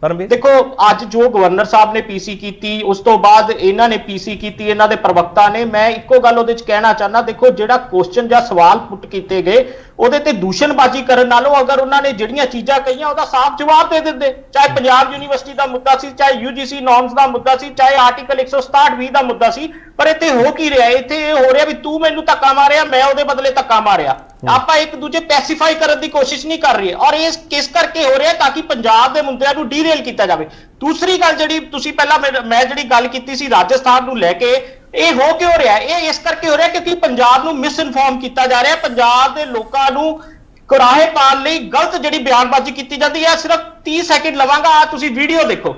ਪਰਮਵੀਰ? ਦੇਖੋ ਅੱਜ ਜੋ ਗਵਰਨਰ ਸਾਹਿਬ ਨੇ ਪੀਸੀ ਕੀਤੀ, ਉਸ ਤੋਂ ਬਾਅਦ ਇਹਨਾਂ ਨੇ ਪੀਸੀ ਕੀਤੀ, ਇਹਨਾਂ ਦੇ ਪ੍ਰਵਕਤਾ ਨੇ। ਮੈਂ ਇੱਕੋ ਗੱਲ ਉਹਦੇ ਚ ਕਹਿਣਾ ਚਾਹੁੰਦਾ, ਦੇਖੋ ਜਿਹੜਾ ਕੁਐਸਚਨ ਜਾਂ ਸਵਾਲ ਪੁੱਟ ਕੀਤੇ ਗਏ ਉਹਦੇ ਤੇ ਦੂਸ਼ਣਬਾਜ਼ੀ ਕਰਨ ਨਾਲੋਂ ਅਗਰ ਉਹਨਾਂ ਨੇ ਜਿਹੜੀਆਂ ਚੀਜ਼ਾਂ ਕਹੀਆਂ ਉਹਦਾ ਸਾਫ਼ ਜਵਾਬ ਦੇ ਦਿੰਦੇ, ਚਾਹੇ ਪੰਜਾਬ ਯੂਨੀਵਰਸਿਟੀ ਦਾ ਮੁੱਦਾ ਸੀ, ਚਾਹੇ ਯੂਜੀਸੀ ਨੋਰਮਸ ਦਾ ਮੁੱਦਾ ਸੀ, ਚਾਹੇ ਆਰਟੀਕਲ 167(20) ਦਾ ਮੁੱਦਾ ਸੀ। ਪਰ ਇੱਥੇ ਹੋ ਕੀ ਰਿਹਾ? ਇੱਥੇ ਇਹ ਹੋ ਰਿਹਾ ਵੀ ਤੂੰ ਮੈਨੂੰ ਧੱਕਾ ਮਾਰਿਆ, ਮੈਂ ਉਹਦੇ ਬਦਲੇ ਧੱਕਾ ਮਾਰਿਆ। ਆਪਾਂ ਇੱਕ ਦੂਜੇ ਪੈਸੀਫਾਈ ਕਰਨ ਦੀ ਕੋਸ਼ਿਸ਼ ਨਹੀਂ ਕਰ ਰਹੇ, ਔਰ ਇਹ ਕਿਸ ਕਰਕੇ ਹੋ ਰਿਹਾ? ਤਾਂ ਕਿ ਪੰਜਾਬ ਦੇ ਮੁੱਦਿਆਂ ਨੂੰ ਡੀਰੇਲ ਕੀਤਾ ਜਾਵੇ। ਦੂਸਰੀ ਗੱਲ ਜਿਹੜੀ ਤੁਸੀਂ ਪਹਿਲਾਂ ਮੈਂ ਜਿਹੜੀ ਗੱਲ ਕੀਤੀ ਸੀ ਰਾਜਸਥਾਨ ਨੂੰ ਲੈ ਕੇ, ਇਹ ਹੋ ਕਿਉਂ ਰਿਹਾ? ਇਹ ਇਸ ਕਰਕੇ ਹੋ ਰਿਹਾ ਕਿਉਂਕਿ ਪੰਜਾਬ ਨੂੰ ਮਿਸ ਇਨਫੋਰਮ ਕੀਤਾ ਜਾ ਰਿਹਾ। ਪੰਜਾਬ ਦੇ ਲੋਕਾਂ ਨੂੰ ਕੁਰਾਹੇ ਪਾਉਣ ਲਈ ਗਲਤ ਜਿਹੜੀ ਬਿਆਨਬਾਜ਼ੀ ਕੀਤੀ ਜਾਂਦੀ ਹੈ। ਸਿਰਫ 30 ਸੈਕਿੰਡ ਲਵਾਂਗਾ, ਆ ਤੁਸੀਂ ਵੀਡੀਓ ਦੇਖੋ।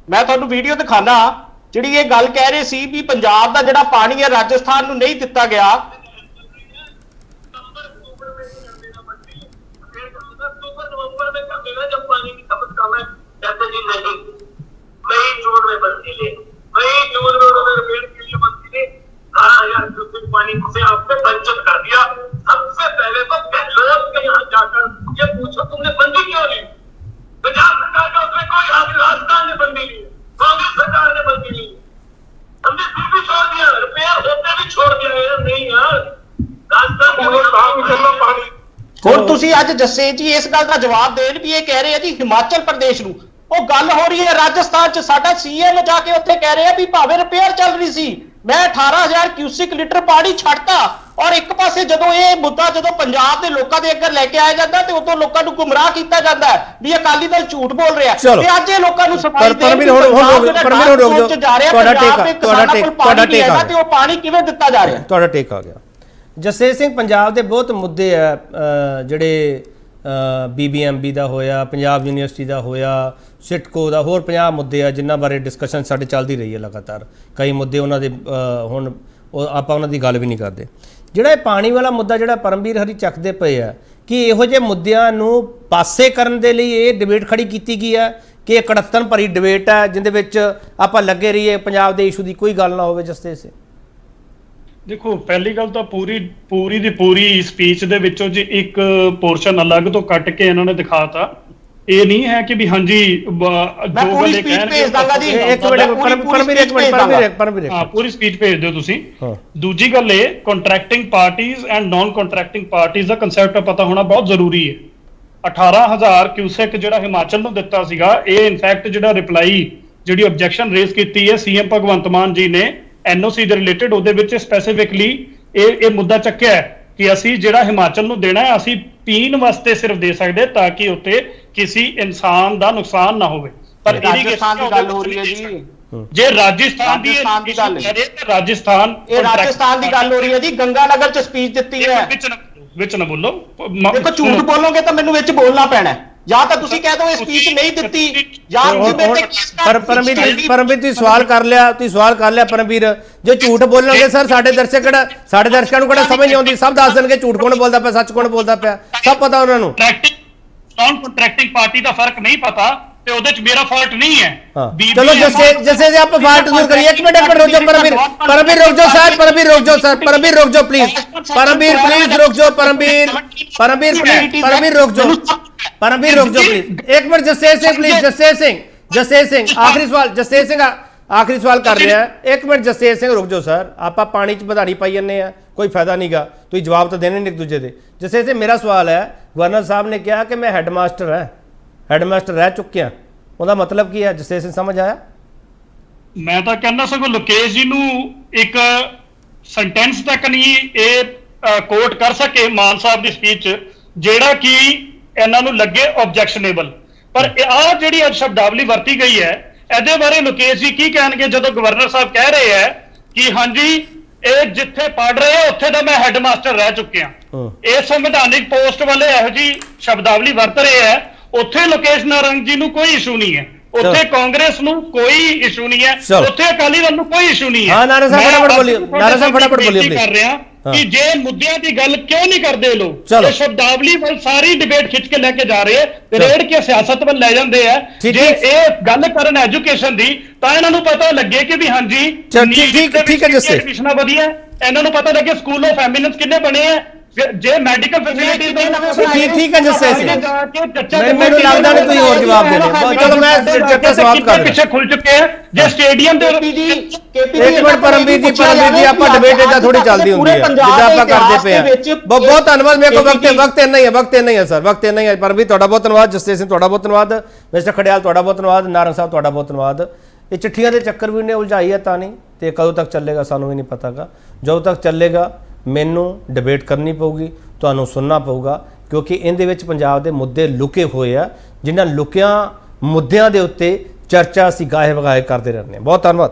ਮੈਂ ਤੁਹਾਨੂੰ ਵੀਡੀਓ ਦਿਖਾਣਾ ਜਿਹੜੀ ਇਹ ਗੱਲ ਕਹਿ ਰਹੇ ਸੀ ਵੀ ਪੰਜਾਬ ਦਾ ਜਿਹੜਾ ਪਾਣੀ ਹੈ ਰਾਜਸਥਾਨ ਨੂੰ ਨਹੀਂ ਦਿੱਤਾ ਗਿਆ। पानी से आपने बंचत कर दिया। सबसे पहले तो गहलोत के यहाँ जाकर ये पूछो तुमने बंदी क्यों ली? पंजाब सरकार का उसमें कोई हाथ, राजस्थान ने बंदी ली, कांग्रेस सरकार ने बंदी ली, हमने फिर भी छोड़ दिया, रिपेयर होते भी छोड़ दिया यार। नहीं यार, राजस्थान के पानी ਹੁਣ ਤੁਸੀਂ ਅੱਜ ਜੱਸੇ ਜੀ ਇਸ ਗੱਲ ਦਾ ਜਵਾਬ ਦੇਣ ਵੀ ਇਹ ਕਹਿ ਰਹੇ ਆ ਜੀ ਹਿਮਾਚਲ ਪ੍ਰਦੇਸ਼ ਨੂੰ। ਉਹ ਗੱਲ ਹੋ ਰਹੀ ਹੈ ਰਾਜਸਥਾਨ 'ਚ, ਸਾਡਾ ਸੀਐਮ ਜਾ ਕੇ ਉੱਥੇ ਕਹਿ ਰਿਹਾ ਵੀ ਭਾਵੇਂ ਰਿਪੇਅਰ ਚੱਲ ਰਹੀ ਸੀ, ਮੈਂ 18,000 ਕਿਊਸਿਕ ਲੀਟਰ ਪਾਣੀ ਛੱਡਤਾ। ਔਰ ਇੱਕ ਪਾਸੇ ਜਦੋਂ ਇਹ ਮੁੱਦਾ ਜਦੋਂ ਪੰਜਾਬ ਦੇ ਲੋਕਾਂ ਦੇ ਅੱਗੇ ਲੈ ਕੇ ਆਇਆ ਜਾਂਦਾ ਤੇ ਉਦੋਂ ਲੋਕਾਂ ਨੂੰ ਗੁੰਮਰਾਹ ਕੀਤਾ ਜਾਂਦਾ ਵੀ ਅਕਾਲੀ ਦਲ ਝੂਠ ਬੋਲ ਰਿਹਾ। ਤੇ ਅੱਜ ਇਹ ਲੋਕਾਂ ਨੂੰ ਸਫਾਈ ਦੇ ਪਰਮਵੀਰ ਤੇ ਉਹ ਪਾਣੀ ਕਿਵੇਂ ਦਿੱਤਾ ਜਾ ਰਿਹਾ? ਤੁਹਾਡਾ ਟੇਕ ਆ ਗਿਆ। ਜਸਤੇਜ ਸਿੰਘ, ਪੰਜਾਬ ਦੇ ਬਹੁਤ ਮੁੱਦੇ ਆ ਜਿਹੜੇ BBMB ਦਾ ਹੋਇਆ, ਪੰਜਾਬ ਯੂਨੀਵਰਸਿਟੀ ਦਾ ਹੋਇਆ, ਸਿਟਕੋ ਦਾ, ਹੋਰ 50 ਮੁੱਦੇ ਆ ਜਿਨ੍ਹਾਂ ਬਾਰੇ ਡਿਸਕਸ਼ਨ ਸਾਡੇ ਚੱਲਦੀ ਰਹੀ ਹੈ ਲਗਾਤਾਰ। ਕਈ ਮੁੱਦੇ ਉਹਨਾਂ ਦੇ ਹੁਣ ਆਪਾਂ ਉਹਨਾਂ ਦੀ ਗੱਲ ਵੀ ਨਹੀਂ ਕਰਦੇ। ਜਿਹੜਾ ਇਹ ਪਾਣੀ ਵਾਲਾ ਮੁੱਦਾ ਜਿਹੜਾ ਪਰਮਵੀਰ ਹਰੀ ਚੱਕਦੇ ਪਏ ਆ, ਕਿ ਇਹੋ ਜਿਹੇ ਮੁੱਦਿਆਂ ਨੂੰ ਪਾਸੇ ਕਰਨ ਦੇ ਲਈ ਇਹ ਡਿਬੇਟ ਖੜੀ ਕੀਤੀ ਗਈ ਹੈ ਕਿ ਇਹ ਕੜੱਤਣ ਭਰੀ ਡਿਬੇਟ ਹੈ ਜਿਹਦੇ ਵਿੱਚ ਆਪਾਂ ਲੱਗੇ ਰਹੀਏ, ਪੰਜਾਬ ਦੇ ਇਸ਼ੂ ਦੀ ਕੋਈ ਗੱਲ ਨਾ ਹੋਵੇ? ਜਸਤੇਜ ਸਿੰਘ, ਦੇਖੋ ਪਹਿਲੀ ਗੱਲ ਤਾਂ ਪੂਰੀ ਦੀ ਪੂਰੀ ਸਪੀਚ ਦੇ ਵਿੱਚੋਂ ਜੀ ਇੱਕ ਪੋਰਸ਼ਨ ਅਲੱਗ ਤੋਂ ਕੱਟ ਕੇ ਇਹਨਾਂ ਨੇ ਦਿਖਾਤਾ। ਇਹ ਨਹੀਂ ਹੈ ਕਿ ਵੀ ਹਾਂਜੀ ਜੋ ਗੱਲੇ ਕਹਿਣਗੇ ਪੂਰੀ ਸਪੀਚ ਭੇਜ ਦਿਓ ਤੁਸੀਂ। ਦੂਜੀ ਗੱਲ ਇਹ, contracting parties and non contracting parties ਦਾ ਕਨਸੈਪਟ ਪਤਾ ਹੋਣਾ ਬਹੁਤ ਜ਼ਰੂਰੀ ਹੈ। 18,000 ਕਿਊਸੈਕ ਜਿਹੜਾ ਹਿਮਾਚਲ ਨੂੰ ਦਿੱਤਾ ਸੀਗਾ, ਇਹ ਇਨਫੈਕਟ ਜਿਹੜਾ ਰਿਪਲਾਈ ਜਿਹੜੀ ਆਬਜੈਕਸ਼ਨ ਰੇਜ਼ ਕੀਤੀ ਹੈ ਸੀਐਮ ਭਗਵੰਤ ਮਾਨ ਜੀ ਨੇ NOC ਦੇ ਰਿਲੇਟਡ, ਉਹਦੇ ਵਿੱਚ ਸਪੈਸੀਫਿਕਲੀ ਇਹ ਮੁੱਦਾ ਚੱਕਿਆ ਹੈ ਕਿ ਅਸੀਂ ਜਿਹੜਾ ਹਿਮਾਚਲ ਨੂੰ ਦੇਣਾ ਹੈ ਅਸੀਂ ਪੀਣ ਵਾਸਤੇ ਸਿਰਫ ਦੇ ਸਕਦੇ ਤਾਂ ਕਿ ਉੱਤੇ ਕਿਸੇ ਇਨਸਾਨ ਦਾ ਨੁਕਸਾਨ ਨਾ ਹੋਵੇ। ਪਰ ਰਾਜਸਥਾਨ ਦੀ ਗੱਲ ਹੋ ਰਹੀ ਹੈ ਜੀ, ਜੇ ਰਾਜਸਥਾਨ ਦੀ ਰਾਜਸਥਾਨ ਦੀ ਗੱਲ ਹੋ ਰਹੀ ਹੈ ਜੀ। ਗੰਗਾਨਗਰ 'ਚ ਸਪੀਚ ਦਿੱਤੀ ਹੈ। ਵਿੱਚ ਨਾ ਬੋਲੋ, ਦੇਖੋ ਝੂਠ ਬੋਲੋਗੇ ਤਾਂ ਮੈਨੂੰ ਵਿੱਚ ਬੋਲਣਾ ਪੈਣਾ। ਜਾਂ ਤਾਂ ਤੁਸੀਂ ਕਹਿ ਦੋ ਇਹ ਸਪੀਚ ਨਹੀਂ ਦਿੱਤੀ, ਜਾਂ ਪਰਮਵੀਰ ਤੁਸੀਂ ਸਵਾਲ ਕਰ ਲਿਆ ਪਰਮਵੀਰ। ਜੇ ਝੂਠ ਬੋਲਣਗੇ ਸਰ ਸਾਡੇ ਦਰਸ਼ਕਾਂ ਨੂੰ ਕਿਹੜਾ ਸਮਝ ਨਹੀਂ ਆਉਂਦੀ? ਸਭ ਦੱਸ ਦੇਣਗੇ ਝੂਠ ਕੌਣ ਬੋਲਦਾ ਪਿਆ, ਸੱਚ ਕੌਣ ਬੋਲਦਾ ਪਿਆ, ਸਭ ਪਤਾ ਉਹਨਾਂ ਨੂੰ। ਨਾਨ ਕੰਟਰੈਕਟਿੰਗ ਪਾਰਟੀ ਦਾ ਫਰਕ ਨਹੀਂ ਪਤਾ ਤੇ ਉਹਦੇ 'ਚ ਮੇਰਾ ਫਾਲਟ ਨਹੀਂ ਹੈ। ਚਲੋ ਜੈਸੇ ਆਪਾਂ ਫਾਲਟ ਦੂਰ ਕਰੀਏ। ਇੱਕ ਮਿੰਟ ਰੁਕ ਜਾਓ ਪਰਮਵੀਰ ਰੁਕ ਜਾਓ ਸਰ, ਪਰਮਵੀਰ ਰੁਕ ਜਾਓ ਪਲੀਜ਼, ਪਰਮਵੀਰ ਰੁਕ ਜਾਓ ਪਲੀਜ਼, ਇੱਕ ਮਿੰਟ ਜਸਤੇਜ ਸਿੰਘ ਪਲੀਜ਼, ਜਸਤੇਜ ਸਿੰਘ ਆਖਰੀ ਸਵਾਲ ਕਰ ਰਿਹਾ। ਇੱਕ ਮਿੰਟ ਜਸਤੇਜ ਸਿੰਘ ਰੁਕ ਜਾਓ ਸਰ, ਆਪਾਂ ਪਾਣੀ 'ਚ ਵਧਾੜੀ ਪਾਈ ਜਾਂਦੇ ਆ, ਕੋਈ ਫਾਇਦਾ ਨਹੀਂਗਾ, ਤੁਸੀਂ ਜਵਾਬ ਤਾਂ ਦੇਣੇ ਨਹੀਂ ਇੱਕ ਦੂਜੇ ਦੇ। ਜਸਤੇਜ ਸਿੰਘ, ਮੇਰਾ ਸਵਾਲ ਹੈ, ਗਵਰਨਰ ਸਾਹਿਬ ਨੇ ਕਿਹਾ ਕਿ ਮੈਂ ਹੈਡਮਾਸਟਰ ਰਹਿ ਚੁੱਕਿਆ, ਉਹਦਾ ਮਤਲਬ ਕੀ ਹੈ? ਜਸਤੇਜ ਸਿੰਘ ਸਮਝ ਆਇਆ? ਮੈਂ ਤਾਂ ਕਹਿੰਦਾ ਸਗੋਂ ਲੋਕੇਸ਼ ਜੀ ਨੂੰ ਇੱਕ ਸੈਂਟੈਂਸ ਤੱਕ ਨਹੀਂ ਇਹ ਕੋਟ ਕਰ ਸਕੇ ਮਾਨ ਸਾਹਿਬ ਦੀ ਸਪੀਚ ਜਿਹੜਾ ਕਿ ਇਹਨਾਂ ਨੂੰ ਲੱਗੇ ਆਬਜੈਕਸ਼ਨੇਬਲ। ਪਰ ਆਹ ਜਿਹੜੀ ਅੱਜ ਸ਼ਬਦਾਵਲੀ ਵਰਤੀ ਗਈ ਹੈ ਇਹਦੇ ਬਾਰੇ ਲੋਕੇਸ਼ ਜੀ ਕੀ ਕਹਿਣਗੇ ਜਦੋਂ ਗਵਰਨਰ ਸਾਹਿਬ ਕਹਿ ਰਹੇ ਹੈ ਕਿ ਹਾਂਜੀ ਇਹ ਜਿੱਥੇ ਪੜ ਰਹੇ ਆ ਉੱਥੇ ਦਾ ਮੈਂ ਹੈਡਮਾਸਟਰ ਰਹਿ ਚੁੱਕਿਆ। ਇਹ ਸੰਵਿਧਾਨਿਕ ਪੋਸਟ ਵਾਲੇ ਇਹੋ ਜੀ ਸ਼ਬਦਾਵਲੀ ਵਰਤ ਰਹੇ ਹੈ, ਉੱਥੇ ਲੋਕੇਸ਼ ਨਾਰੰਗ ਜੀ ਨੂੰ ਕੋਈ ਇਸ਼ੂ ਨਹੀਂ ਹੈ, ਉੱਥੇ ਕਾਂਗਰਸ ਨੂੰ ਕੋਈ ਇਸ਼ੂ ਨਹੀਂ ਹੈ, ਉੱਥੇ ਅਕਾਲੀ ਦਲ ਨੂੰ ਕੋਈ ਇਸ਼ੂ ਨਹੀਂ ਹੈ। ਹਾਂ ਨਾਰਾ ਸਾਹਿਬ ਫਟਾਫਟ ਬੋਲਿਓ, ਨਾਰਾ ਸਾਹਿਬ ਫਟਾਫਟ ਬੋਲਿਓ ਪਲੀਜ਼। ਕਰ ਰਿਹਾ ਕਿ ਜੇ ਮੁੱਦਿਆਂ ਦੀ ਗੱਲ ਕਿਉਂ ਨਹੀਂ ਕਰਦੇ ਲੋਕ, ਇਹ ਸ਼ਬਦਾਵਲੀ ਵੱਲ ਸਾਰੀ ਡਿਬੇਟ ਖਿੱਚ ਕੇ ਲੈ ਕੇ ਜਾ ਰਹੇ ਹੈ, ਰੇੜ ਕੇ ਸਿਆਸਤ ਵੱਲ ਲੈ ਜਾਂਦੇ ਆ। ਜੇ ਇਹ ਗੱਲ ਕਰਨ ਐਜੂਕੇਸ਼ਨ ਦੀ ਤਾਂ ਇਹਨਾਂ ਨੂੰ ਪਤਾ ਲੱਗੇ ਕਿ ਵੀ ਹਾਂਜੀ ਠੀਕ ਹੈ ਜੱਸੇ ਐਡਮਿਸ਼ਨਾਂ ਵਧੀਆ, ਇਹਨਾਂ ਨੂੰ ਪਤਾ ਲੱਗੇ ਸਕੂਲ ਆਫ ਐਮੀਨੈਂਸ ਕਿੰਨੇ ਬਣੇ ਆ, ਜੇ ਮੈਡੀਕਲ ਫੈਸਿਲਿਟੀਜ਼ ਠੀਕ ਹੈ ਜੱਸੇ ਮੈਨੂੰ ਲੱਗਦਾ ਨਹੀਂ ਤੁਸੀਂ ਹੋਰ ਜਵਾਬ ਦੇਣੇ। ਚਲੋ ਮੈਂ ਚਰਚਾ ਸਮਾਪਤ ਕਰ ਪਿੱਛੇ ਖੁੱਲ ਚੁੱਕੇ ਆ। ਜੇ ਸਟੇਡੀਅਮ ਦੇ ਇੱਕ ਮਿੰਟ ਪਰਮਵੀਰ ਜੀ ਆਪਾਂ ਡਿਬੇਟ ਇਦਾਂ ਥੋੜੀ ਚੱਲਦੀ ਹੁੰਦੀ ਹੈ ਜਿੱਦਾਂ ਆਪਾਂ ਕਰਦੇ ਪਏ ਆ। ਬਹੁਤ ਧੰਨਵਾਦ। ਮੇਰੇ ਕੋਲ ਵਕਤ ਇੰਨਾ ਹੀ ਹੈ ਸਰ, ਵਕਤ ਇੰਨਾ ਹੀ ਹੈ। ਪਰਮਵੀਰ ਤੁਹਾਡਾ ਬਹੁਤ ਧੰਨਵਾਦ, ਜਸਤੇਜ ਸਿੰਘ ਤੁਹਾਡਾ ਬਹੁਤ ਧੰਨਵਾਦ, ਮਿਸਟਰ ਖੜਿਆਲ ਤੁਹਾਡਾ ਬਹੁਤ ਧੰਨਵਾਦ, ਨਾਰੰਗ ਸਾਹਿਬ ਤੁਹਾਡਾ ਬਹੁਤ ਧੰਨਵਾਦ। ਇਹ ਚਿੱਠੀਆਂ ਦੇ ਚੱਕਰ ਵੀ ਨੇ ਉਲਝਾਈ ਹੈ ਤਾਂ ਨਹੀਂ, ਤੇ ਕਦੋਂ ਤੱਕ ਚੱਲੇਗਾ ਸਾਨੂੰ ਵੀ ਨਹੀਂ ਪਤਾਗਾ। ਜਦੋਂ ਤੱਕ ਚੱਲੇਗਾ ਮੈਨੂੰ ਡਿਬੇਟ ਕਰਨੀ ਪਊਗੀ, ਤੁਹਾਨੂੰ ਸੁਣਨਾ ਪਊਗਾ, ਕਿਉਂਕਿ ਇਹਦੇ ਵਿੱਚ ਪੰਜਾਬ ਦੇ ਮੁੱਦੇ ਲੁਕੇ ਹੋਏ ਆ, ਜਿਨ੍ਹਾਂ ਲੁਕਿਆਂ ਮੁੱਦਿਆਂ ਦੇ ਉੱਤੇ ਚਰਚਾ ਅਸੀਂ ਗਾਹੇ ਵਗਾਹੇ ਕਰਦੇ ਰਹਿੰਦੇ ਹਾਂ। ਬਹੁਤ ਧੰਨਵਾਦ।